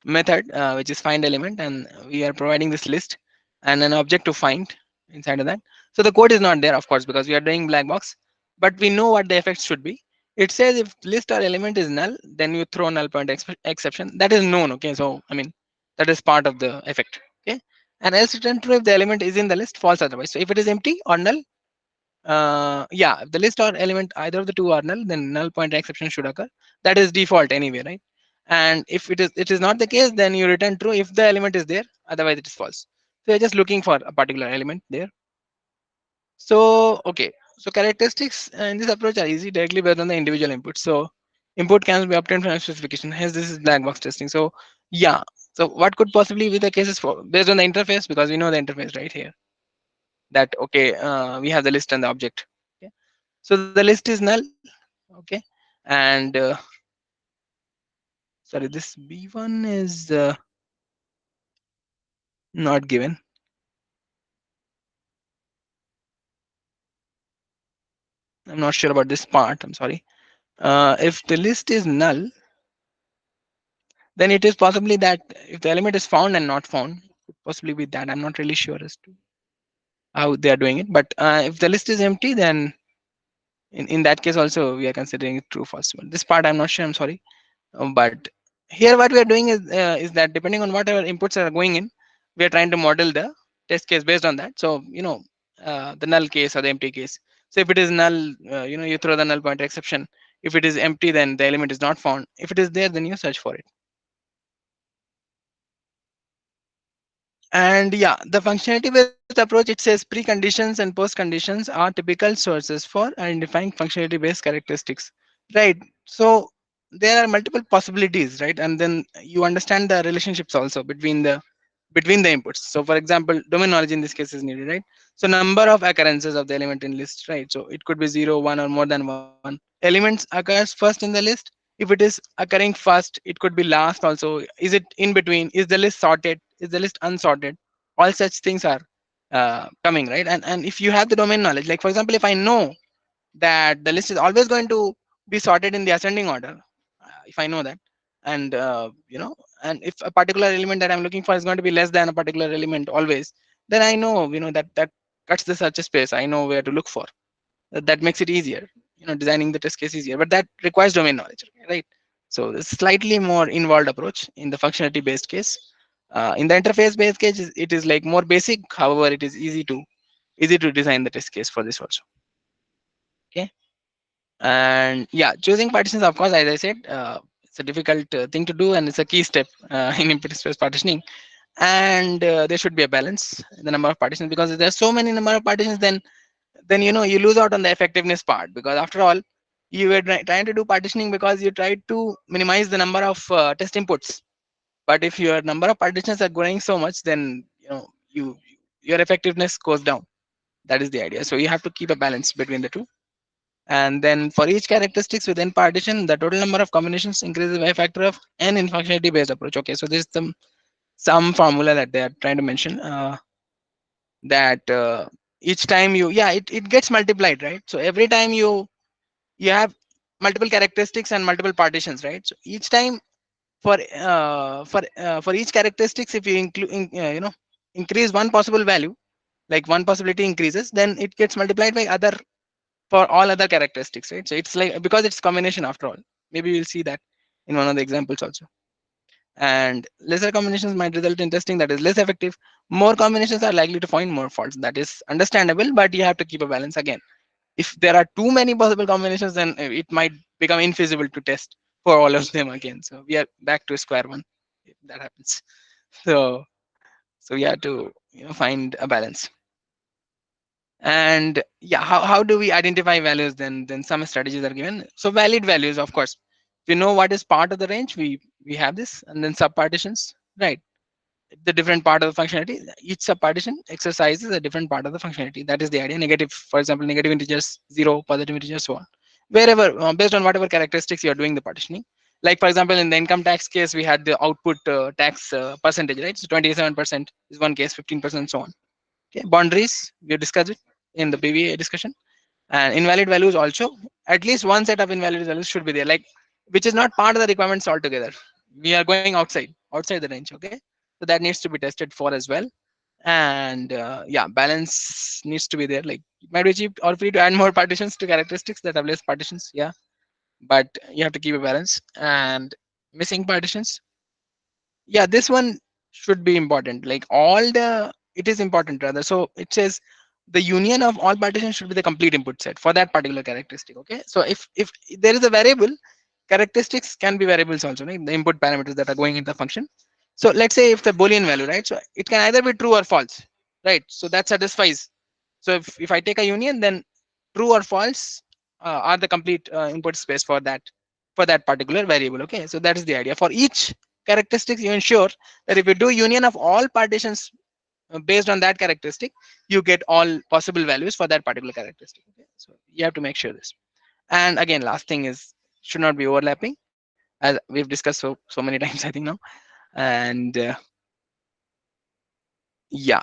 method which is find element, and we are providing this list and an object to find inside of that. So the code is not there, of course, because we are doing black box, but we know what the effects should be. It says if list or element is null, then you throw null point exception. That is known, okay? So I mean, that is part of the effect, okay? And else return true if the element is in the list, false otherwise. So if it is empty or null, yeah, if the list or element, either of the two are null, then null pointer exception should occur. That is default anyway, right? And if it is not the case, then you return true if the element is there, otherwise it is false. So you're just looking for a particular element there. So okay, so characteristics in this approach are easy, directly based on the individual input. So input can be obtained from specification. Hence, this is black box testing. So yeah, so what could possibly be the cases for based on the interface, because we know the interface right here, that okay, we have the list and the object. Okay, so the list is null. Okay, and sorry, this b1 is not given. I'm not sure about this part. I'm sorry. If the list is null, then it is possibly that if the element is found and not found, it could possibly be that. I'm not really sure as to how they are doing it. But if the list is empty, then in that case also we are considering it true false. This part I'm not sure. I'm sorry. But here what we are doing is that depending on whatever inputs are going in, we are trying to model the test case based on that. So the null case or the empty case. So if it is null, you throw the null pointer exception. If it is empty, then the element is not found. If it is there, then you search for it. And yeah, the functionality based approach, it says preconditions and post conditions are typical sources for identifying functionality based characteristics, right? So there are multiple possibilities, right? And then you understand the relationships also between the inputs. So for example, domain knowledge in this case is needed, right? So number of occurrences of the element in list, right? So it could be 0, 1, or more than 1. Elements occurs first in the list. If it is occurring first, it could be last also. Is it in between? Is the list sorted? Is the list unsorted? All such things are coming, right? And if you have the domain knowledge, like for example, if I know that the list is always going to be sorted in the ascending order, if I know that, and and if a particular element that I'm looking for is going to be less than a particular element always, then I know, that cuts the search space. I know where to look for. That makes it easier, designing the test case easier, but that requires domain knowledge, right? So it's slightly more involved approach in the functionality based case. In the interface based case, it is like more basic. However, it is easy to design the test case for this also. Okay. And yeah, choosing partitions, of course, as I said, it's a difficult thing to do, and it's a key step in empty space partitioning. And there should be a balance in the number of partitions, because if there's so many number of partitions, then you lose out on the effectiveness part, because after all, you were trying to do partitioning because you tried to minimize the number of test inputs. But if your number of partitions are growing so much, then you your effectiveness goes down. That is the idea. So you have to keep a balance between the two. And then for each characteristics within partition, the total number of combinations increases by a factor of n in functionality based approach. Okay, so this is some formula that they are trying to mention, that each time it gets multiplied, right? So every time you have multiple characteristics and multiple partitions, right? So each time for each characteristics, if you increase one possible value, like one possibility increases, then it gets multiplied by other for all other characteristics, right? So it's like, because it's combination after all. Maybe we'll see that in one of the examples also. And lesser combinations might result in testing that is less effective. More combinations are likely to find more faults. That is understandable, but you have to keep a balance. Again, if there are too many possible combinations, then it might become infeasible to test for all of them again. So we are back to square one if that happens. So we have to find a balance. And yeah, how do we identify values? Then some strategies are given. So valid values, of course, if you know what is part of the range, we have this, and then subpartitions, right? The different part of the functionality, each subpartition exercises a different part of the functionality. That is the idea. Negative, for example, negative integers, 0, positive integers, so on, wherever, based on whatever characteristics you are doing the partitioning. Like for example, in the income tax case, we had the output tax percentage, right? So 27% is one case, 15%, so on. Okay, boundaries, we discussed it in the PVA discussion. And invalid values also, at least one set of invalid values should be there, like which is not part of the requirements altogether. We are going outside the range. Okay, so that needs to be tested for as well. And yeah, balance needs to be there. Like it might be cheap or free to add more partitions to characteristics that have less partitions, yeah, but you have to keep a balance. And missing partitions, yeah, this one should be important. Like all the, it is important rather. So it says the union of all partitions should be the complete input set for that particular characteristic. Okay, so if there is a variable, characteristics can be variables also, right? The input parameters that are going into the function. So let's say if the Boolean value, right? So it can either be true or false, right? So that satisfies. So if I take a union, then true or false are the complete input space for that particular variable. Okay, so that is the idea. For each characteristics, you ensure that if you do union of all partitions based on that characteristic, you get all possible values for that particular characteristic. Okay, so you have to make sure this. And again, last thing is should not be overlapping, as we've discussed so many times I think now. And yeah,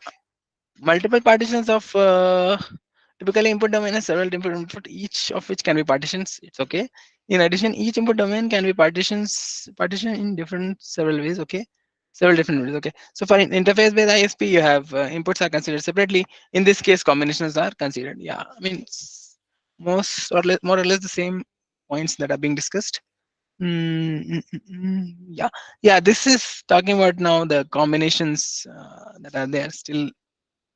multiple partitions of typically input domain has several different input, each of which can be partitions. It's okay. In addition, each input domain can be partitioned in different several ways. Okay, several different ways. Okay, so for interface based ISP, you have inputs are considered separately. In this case, combinations are considered. Yeah, I mean most or less, more or less the same points that are being discussed. Yeah, yeah. This is talking about now the combinations that are there. Still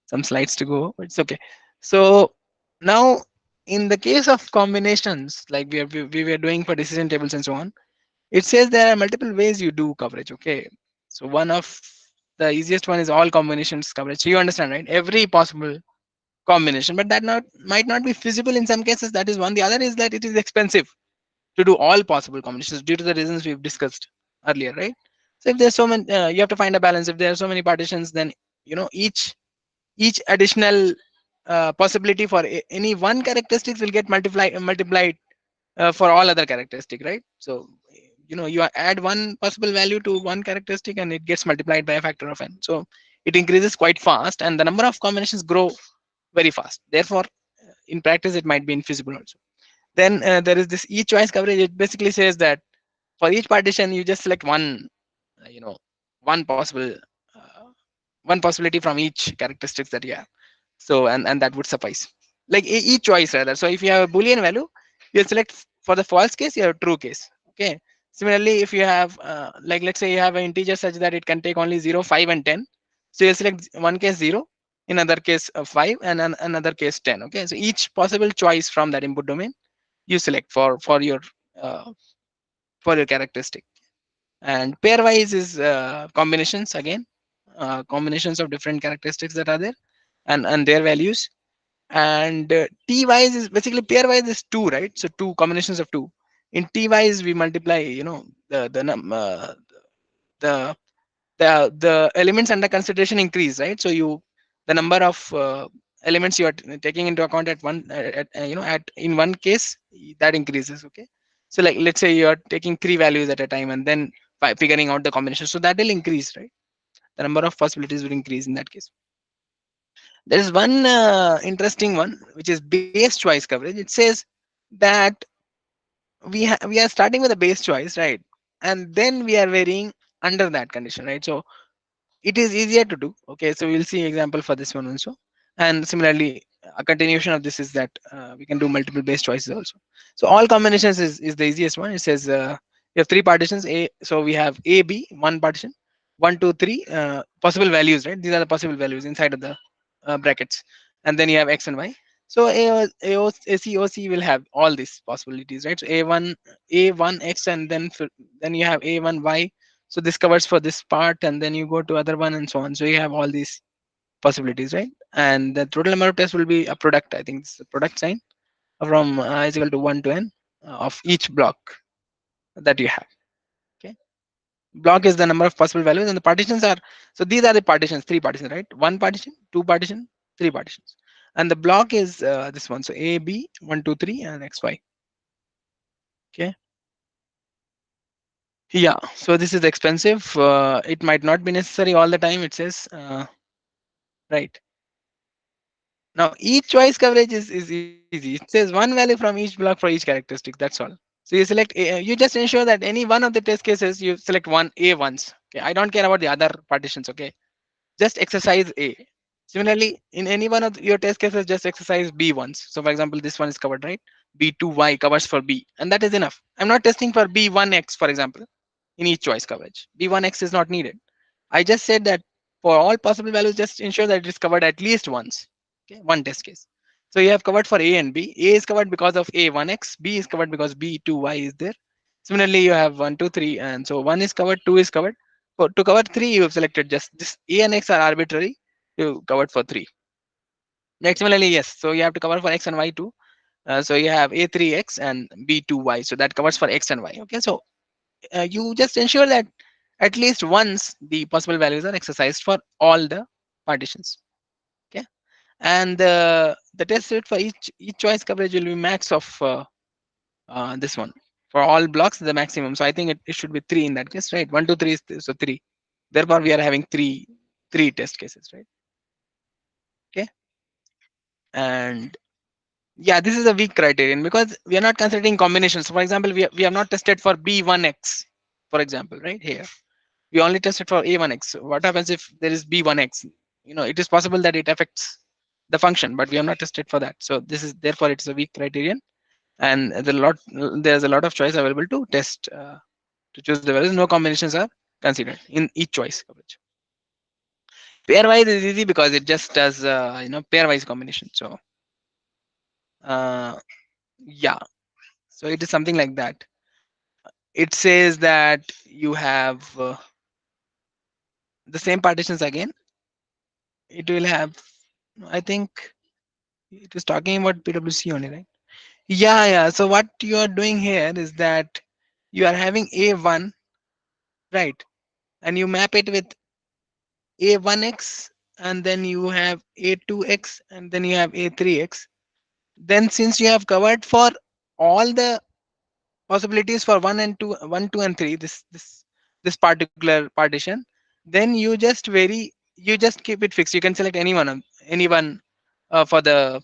some slides to go, but it's okay. So now, in the case of combinations, like we were doing for decision tables and so on, it says there are multiple ways you do coverage. Okay, so one of the easiest one is all combinations coverage. So you understand, right? Every possible combination, but that not might not be feasible in some cases. That is one. The other is that it is expensive to do all possible combinations due to the reasons we've discussed earlier, right? So if there's so many, you have to find a balance. If there are so many partitions, then each additional possibility for any one characteristics will get multiplied for all other characteristic, right? So you add one possible value to one characteristic and it gets multiplied by a factor of n. So it increases quite fast and the number of combinations grow very fast. Therefore, in practice, it might be infeasible also. Then there is this each choice coverage. It basically says that for each partition, you just select one, one possible, uh, one possibility from each characteristics that you have. So and that would suffice. Like each choice rather. So if you have a Boolean value, you select for the false case, you have true case. Okay. Similarly, if you have like let's say you have an integer such that it can take only 0, 5, and 10. So you select one case 0, in another case 5, and another case 10. Okay. So each possible choice from that input domain you select uh, for your characteristic. And pairwise is combinations again, combinations of different characteristics that are there and their values. And t wise is basically pairwise is 2, right? So two combinations of 2. In t wise we multiply the the elements under consideration increase, right? So the number of elements you are taking into account at one at in one case, that increases. Okay, so like let's say you are taking 3 values at a time and then by figuring out the combination, so that will increase, right? The number of possibilities will increase in that case. There is one interesting one which is base choice coverage. It says that we are starting with a base choice, right? And then we are varying under that condition, right? So it is easier to do. Okay, so we'll see example for this one also. And similarly, a continuation of this is that we can do multiple base choices also. So all combinations is the easiest one. It says you have 3 partitions a, so we have a b, one partition, 1 2 3 possible values, right? These are the possible values inside of the brackets, and then you have x and y. So ACOC will have all these possibilities, right? So a1x, and then you have a1y. So this covers for this part, and then you go to other one and so on. So you have all these possibilities, right? And the total number of tests will be a product. I think it's a product sign from is equal to 1 to n of each block that you have. Okay, block is the number of possible values, and the partitions are, so these are the partitions, 3 partitions, right? 1 partition, 2 partition, 3 partitions, and the block is this one. So a b 1 2 3 and xy. Okay. Yeah, so this is expensive. It might not be necessary all the time, it says, right? Now, each choice coverage is easy. It says one value from each block for each characteristic. That's all. So you select A, you just ensure that any one of the test cases you select one A once. Okay, I don't care about the other partitions. Okay, just exercise A. Similarly, in any one of your test cases, just exercise B once. So for example, this one is covered, right? B2Y covers for B, and that is enough. I'm not testing for B1X, for example, in each choice coverage. B1X is not needed. I just said that for all possible values, just ensure that it is covered at least once. Okay, one test case. So you have covered for A and B. A is covered because of A1X. B is covered because B2Y is there. Similarly, you have 1 2 3, and so 1 is covered, 2 is covered. to cover 3, you have selected just this. A and X are arbitrary. You covered for 3. Next, similarly, yes. So you have to cover for X and Y too. So you have A3X and B2Y. So that covers for X and Y. Okay. So you just ensure that at least once the possible values are exercised for all the partitions. Okay. And the test rate for each choice coverage will be max of this one. For all blocks, the maximum. So I think it should be 3 in that case, right? 1, 2, 3 is so 3. Therefore, we are having three test cases, right? Okay. And yeah, this is a weak criterion because we are not considering combinations. For example, we have not tested for B1X, for example, right here. We only tested for A1X. So what happens if there is B1X? It is possible that it affects the function, but we have not tested for that. So this is therefore it's a weak criterion, and there's a lot of choice available to test to choose the values. No combinations are considered in each choice coverage. Pairwise is easy because it just does pairwise combination. So yeah, so it is something like that. It says that you have the same partitions again. It will have, I think it is talking about PWC only, right? Yeah. So what you are doing here is that you are having A1, right? And you map it with A1X, and then you have A2X, and then you have A3X. Then since you have covered for all the possibilities for 1, 2 and 3, this particular partition, then you just keep it fixed. You can select anyone for the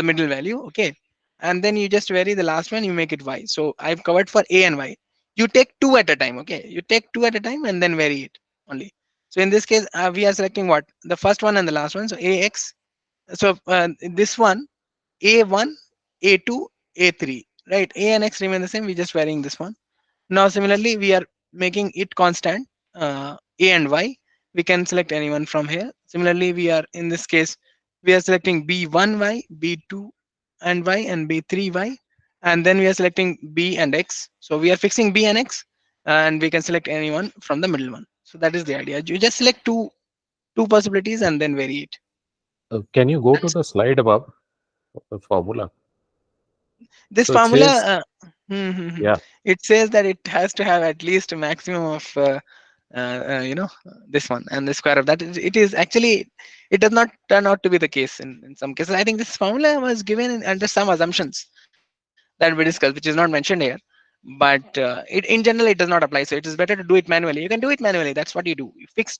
middle value, okay, and then you just vary the last one, you make it Y. So I've covered for A and Y. You take 2 at a time, okay, you take 2 at a time and then vary it only. So in this case, we are selecting what, the first one and the last one. So AX, so this one, A1, A2, A3, right? A and X remain the same. We just varying this one. Now, similarly, we are making it constant, A and Y. We can select anyone from here. Similarly, we are in this case, we are selecting B1Y, B2 and Y, and B3Y. And then we are selecting B and X. So we are fixing B and X, and we can select anyone from the middle one. So that is the idea. You just select two possibilities and then vary it. Can you go to the slide above the formula? This So it formula, says, yeah, it says that it has to have at least a maximum of this one and the square of that. It is actually, it does not turn out to be the case in some cases. I think this formula was given under some assumptions that we discussed, which is not mentioned here. But in general, it does not apply. So it is better to do it manually. You can do it manually. That's what you do. You fix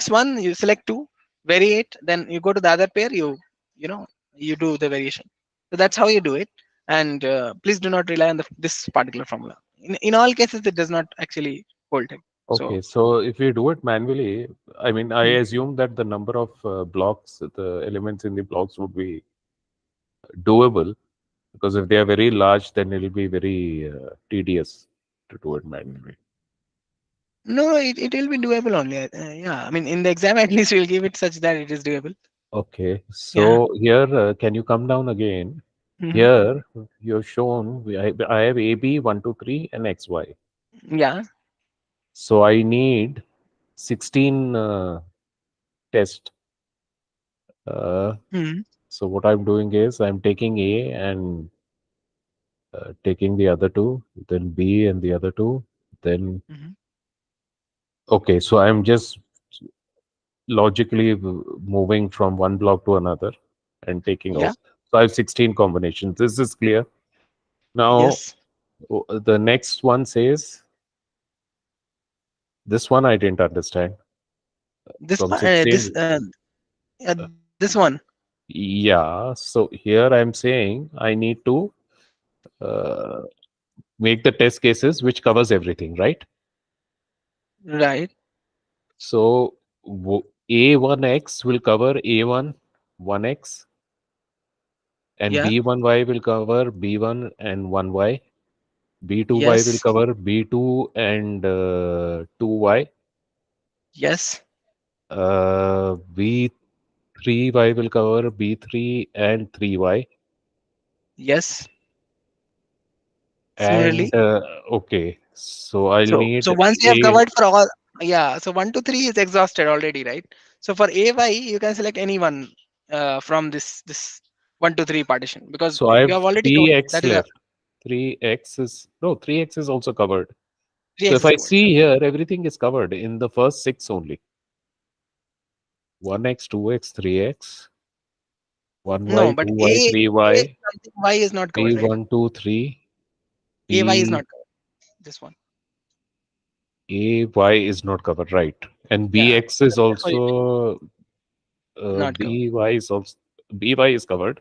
one, you select 2, vary it, then you go to the other pair, you do the variation. So that's how you do it. And please do not rely on this particular formula. In all cases, it does not actually hold it. okay. So So if we do it manually, I mean, I hmm, assume that the number of blocks, the elements in the blocks would be doable, because if they are very large, then it'll be very tedious to do it manually. no, it will be doable only. Yeah, I mean, in the exam, at least we'll give it such that it is doable. Okay. Yeah. So here, can you come down again? Hmm. Here, you've shown I have AB 1, 2, 3 and XY. Yeah. So I need 16 test. Hmm. So what I'm doing is I'm taking A and taking the other two, then B and the other two, then Hmm. okay. So I'm just logically moving from one block to another and taking Yeah. out. So I have 16 combinations. This is clear. Now Yes. the next one says, this one I didn't understand. This From one, 16, this one. yeah. So here I'm saying I need to uh, make the test cases which covers everything, right? Right. So A1X will cover A1 1X, and Yeah. B1Y will cover B1 and 1Y. B2Y will Yes. cover B2 and 2Y. Yes. B3Y will cover B3 and 3Y. Yes. And Similarly. okay, so I'll So need once you have A. covered for all, Yeah, so 1 to 3 is exhausted already, right? So for AY, you can select any one from this 1 to 3 partition, because So I you have have already told 3x that is a left. 3x is no 3x is also covered. 3x So if is I covered. see here, everything is covered in the first 6 only. 1x, 2x, 3x, 1y, No, but 2y, A 3y, something Y is not covered, right? B1, 2, 3, AY is B not covered. This one. AY is not covered, right? And Yeah. BX is Sorry, also not covered. BY is also BY is covered.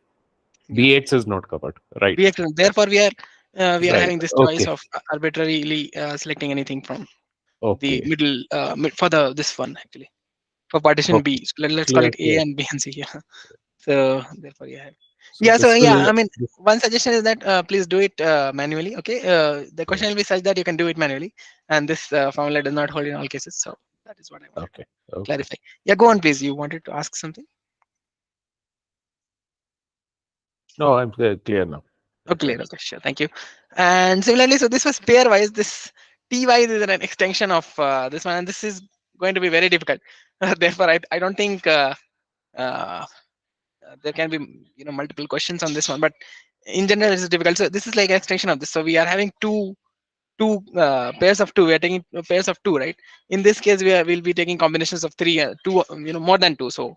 Yeah. BX is not covered, right? BX, therefore we are Right. having this choice Okay. of arbitrarily selecting anything from the Okay. middle for the this one actually for partition Okay. B. So let's call Clear. it A Clear. and B and C. Yeah. So therefore, yeah. So Yeah. So this yeah, will. I mean, one suggestion is that please do it manually. Okay. The question will be such that you can do it manually, and this formula does not hold in all cases. So that is what I wanted to Okay. Okay. clarify. Yeah. Go on, please. You wanted to ask something? No, I'm clear now. Oh, clear. Okay, sure. Thank you. And similarly, so this was pairwise. This T-wise is an extension of this one, and this is going to be very difficult. Therefore, I don't think uh, there can be multiple questions on this one, but in general, it's difficult. So this is like an extension of this. So we are having two pairs of two. We are taking pairs of two, right? In this case, we'll be taking combinations of three, two, more than two. So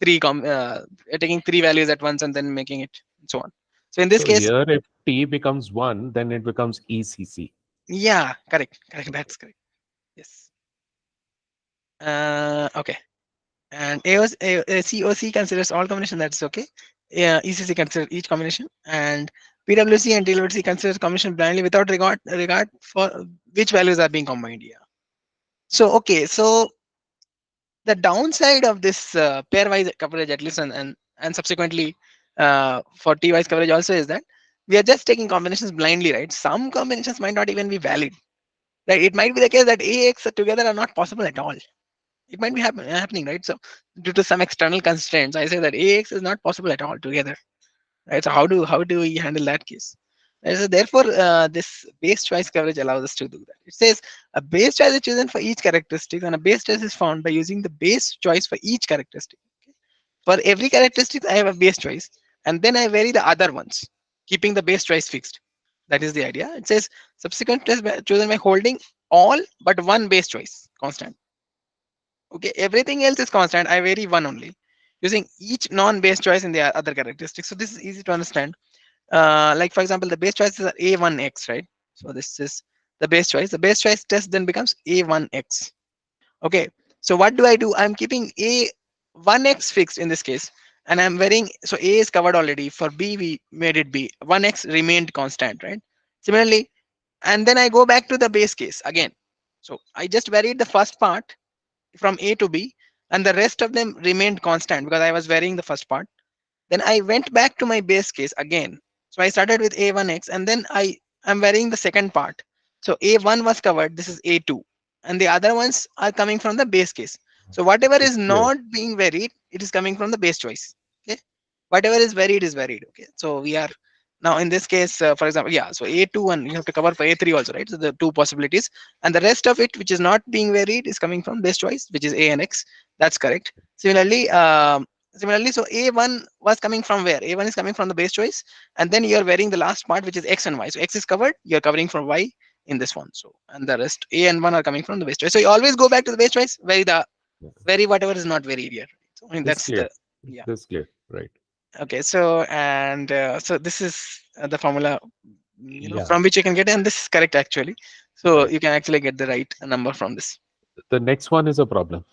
we're taking three values at once and then making it and so on. So in this So case, here, if T becomes 1, then it becomes ECC. yeah, correct. That's correct. Yes. Okay. And COC considers all combination. That's okay. Yeah, ECC considers each combination, and PWC and DWC considers combination blindly without regard for which values are being combined. Yeah. So okay. So the downside of this pairwise coverage, at least, and subsequently for T-wise coverage also, is that we are just taking combinations blindly, right? Some combinations might not even be valid. Right? It might be the case that AX together are not possible at all. It might be happening, right? So due to some external constraints, I say that AX is not possible at all together, right? So how do we handle that case? Right, so therefore, this base choice coverage allows us to do that. It says a base choice is chosen for each characteristic, and a base choice is found by using the base choice for each characteristic. Okay? For every characteristic, I have a base choice, and then I vary the other ones, keeping the base choice fixed. That is the idea. It says subsequent test chosen by holding all but one base choice constant. Okay, everything else is constant. I vary one only, using each non-base choice in the other characteristics. So this is easy to understand. Like for example, the base choices are A1x, right? So this is the base choice. The base choice test then becomes A1x. Okay, so what do I do? I'm keeping A1x fixed in this case, and I'm varying. So A is covered already. For B, we made it B. 1x remained constant, right? Similarly, and then I go back to the base case again. So I just varied the first part from A to B, and the rest of them remained constant because I was varying the first part. Then I went back to my base case again. So I started with A1x, and then I'm varying the second part. So A1 was covered, this is A2, and the other ones are coming from the base case. So whatever It's is clear. not being varied, it is coming from the base choice. Okay, whatever is varied. Okay, so we are now in this case, for example, yeah, so A2 and you have to cover for A3 also, right? So the two possibilities, and the rest of it which is not being varied is coming from base choice, which is A and X. That's correct. Similarly, so A1 was coming from where? A1 is coming from the base choice, and then you're varying the last part, which is X and Y. So X is covered, you're covering for Y in this one. So, and the rest, A and 1 are coming from the base choice. So you always go back to the base choice, vary whatever is not varied here. So I mean, This that's clear. the, yeah. This clear. Right. Okay, so and so this is the formula, Yeah. from which you can get, and this is correct actually. So Right. you can actually get the right number from this. The next one is a problem.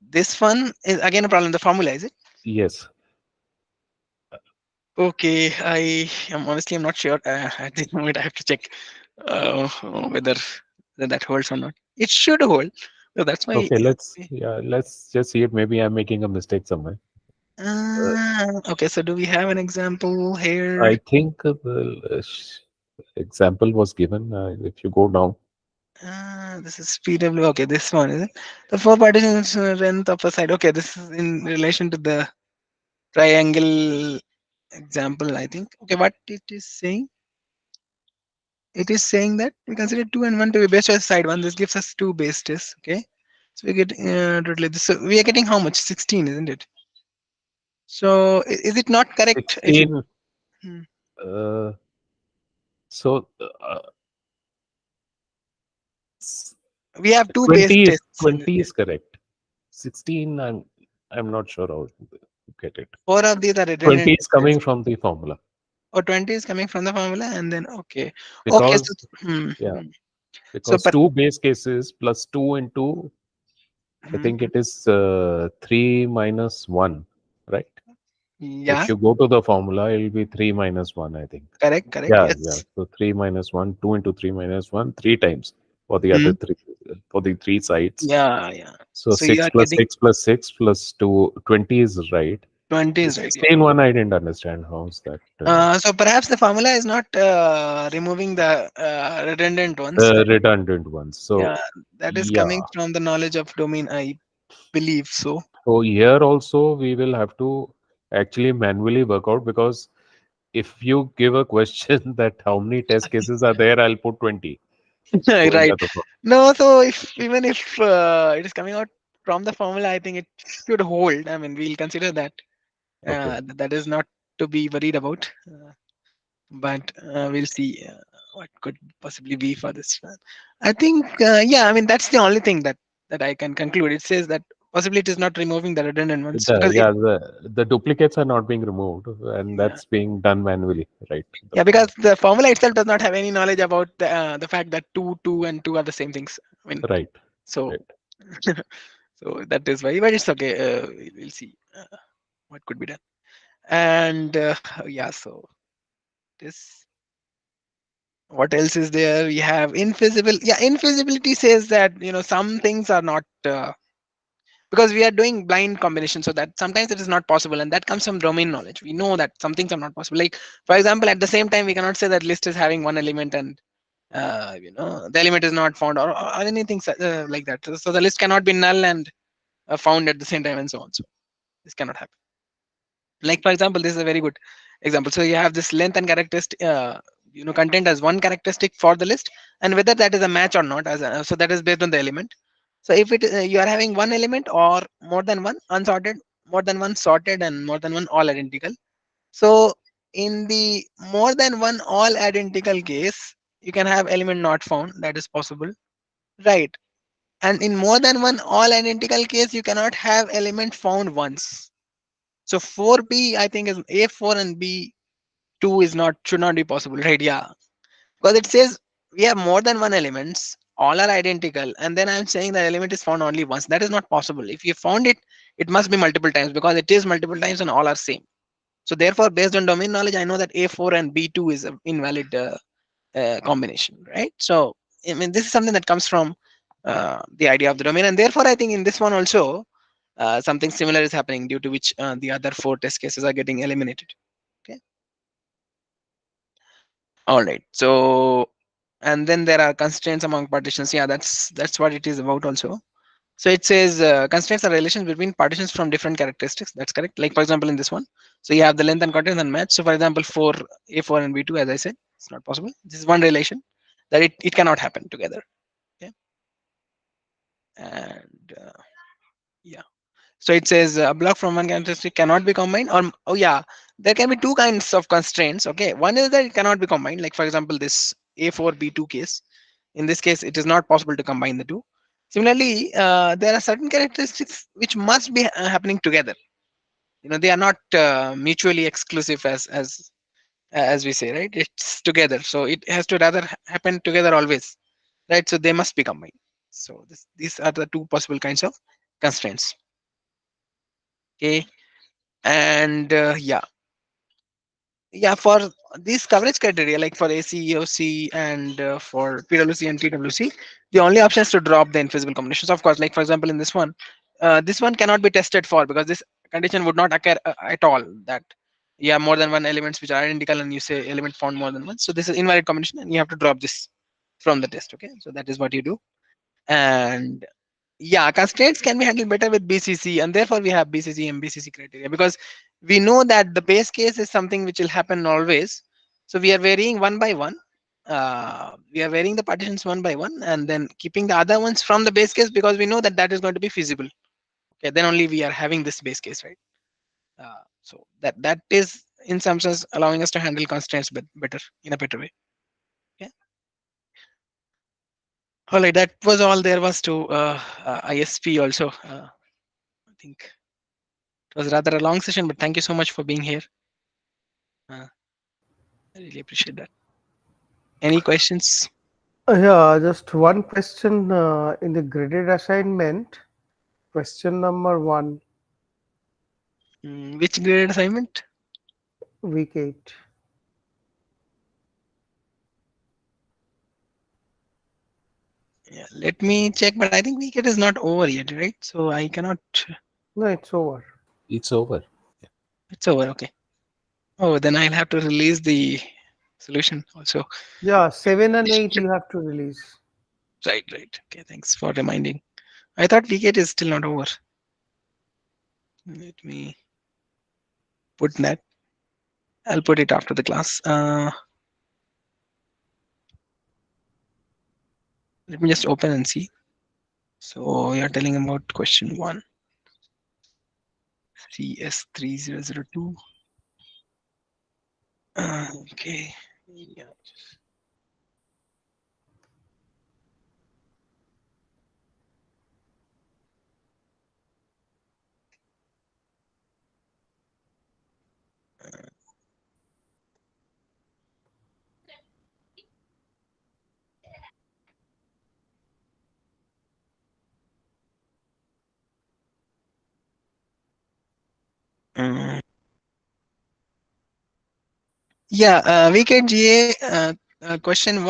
This one is again a problem. The formula, is it? Yes. Okay, I'm not sure. At this moment, I have to check whether that holds or not. It should hold. So that's why. Okay. Let's just see it. Maybe I'm making a mistake somewhere. Okay, so do we have an example here? I think the example was given. If you go down, This is PW. Okay, this one is it? The four partitions length of a side. Okay, this is in relation to the triangle example, I think. Okay, what it is saying? it is saying that we consider 2 and 1 to be base choice side 1. This gives us 2 base tests. Okay. So we get totally this. So we are getting how much? 16, isn't it? So is it not correct if you 16. Hmm. Uh, so s- we have 2 base 20 is tests in this 20 case. is correct. 16, I'm not sure how to get it. 4 of these are 20 redundant is coming tests. from the formula Or 20 is coming from the formula, and then okay. Okay, so because yeah, so because but two base cases plus 2 into, I think it is 3 minus 1, right? yeah, If you go to the formula, it will be 3 minus 1, I think. correct, Yeah, yeah. yes. So 3 minus 1, 2 into 3 minus 1, 3 times for the other Hmm. three, for the three sides. Yeah. So So you 6 are plus getting 6 plus 6 plus 2, 20 is right. 20 The is right. Yeah. 16 one, I didn't understand. How's that? So perhaps the formula is not removing the redundant ones. Redundant ones. So, Yeah, that is yeah. coming from the knowledge of domain, I believe so. So here also we will have to actually manually work out, because if you give a question that how many test cases are there, I'll put 20 over Right. here. The No, so if even if it is coming out from the formula, I think it should hold. I mean, we'll consider that. Okay. That is not to be worried about. But we'll see what could possibly be for this one. I think, yeah, I mean, that's the only thing that I can conclude. It says that possibly it is not removing the redundant ones because it, Yeah, the duplicates are not being removed, and yeah, that's being done manually, right? yeah, because the formula itself does not have any knowledge about the fact that two, and two are the same things. I mean, Right. so Right. so that is why, but it's okay. We'll see what could be done. And yeah, so this. What else is there? We have invisible. Yeah, invisibility says that some things are not because we are doing blind combination, so that sometimes it is not possible, and that comes from domain knowledge. We know that some things are not possible. Like for example, at the same time, we cannot say that list is having one element and the element is not found, or anything like that. So the list cannot be null and found at the same time, and so on. So this cannot happen. Like for example, this is a very good example. So you have this length and characteristic content as one characteristic for the list, and whether that is a match or not, so that is based on the element. So if it you are having one element or more than one unsorted, more than one sorted, and more than one all identical. So in the more than one all identical case, you can have element not found. That is possible, right? And in more than one all identical case, you cannot have element found once. So 4b, I think, is A4 and B2 is not should not be possible, right? Yeah, because it says we have more than one elements, all are identical, and then I'm saying the element is found only once. That is not possible. If you found it, it must be multiple times because it is multiple times and all are same. So therefore, based on domain knowledge, I know that A4 and B2 is an invalid combination, right? So I mean, this is something that comes from the idea of the domain, and therefore, I think in this one also something similar is happening due to which the other 4 test cases are getting eliminated. Okay. All right. So, and then there are constraints among partitions. Yeah, that's what it is about also. So it says constraints are relations between partitions from different characteristics. That's correct. Like for example, in this one, so you have the length and content and match. So for example, for A4 and B2, as I said, it's not possible. This is one relation that it cannot happen together. Okay. And yeah. So it says a block from one characteristic cannot be combined, or oh yeah, there can be two kinds of constraints. Okay, one is that it cannot be combined. Like for example, this A4 B2 case. In this case, it is not possible to combine the two. Similarly, there are certain characteristics which must be happening together. They are not mutually exclusive as we say, right? It's together, so it has to rather happen together always, right? So they must be combined. So these are the two possible kinds of constraints. Okay. And yeah, for these coverage criteria, like for AC, EOC, and for PwC and TWC, the only option is to drop the invisible combinations. Of course, like for example, in this one cannot be tested for because this condition would not occur at all. That you have more than one elements which are identical, and you say element found more than one. So this is invalid combination, and you have to drop this from the test. Okay, so that is what you do. And yeah, constraints can be handled better with BCC, and therefore we have BCC and BCC criteria because we know that the base case is something which will happen always. So we are varying one by one, we are varying the partitions one by one and then keeping the other ones from the base case because we know that that is going to be feasible. Okay, then only we are having this base case, right? So that is in some sense allowing us to handle constraints better in a better way. Okay. All right, that was all there was to ISP also. I think it was rather a long session, but thank you so much for being here. I really appreciate that. Any questions? Yeah, just one question in the graded assignment. Question number 1, Which grade assignment? week 8. Yeah, let me check, but I think weekend is not over yet, right? So I cannot. No, it's over. It's over. It's over. Okay. Oh, then I'll have to release the solution also. Yeah, 7 and 8 you have to release. Right, right. Okay, thanks for reminding. I thought week 8 is still not over. Let me put that. I'll put it after the class. Let me just open and see. So you're telling about question 1. CS3002. Okay. Yeah. Yeah, weekend GA question 1.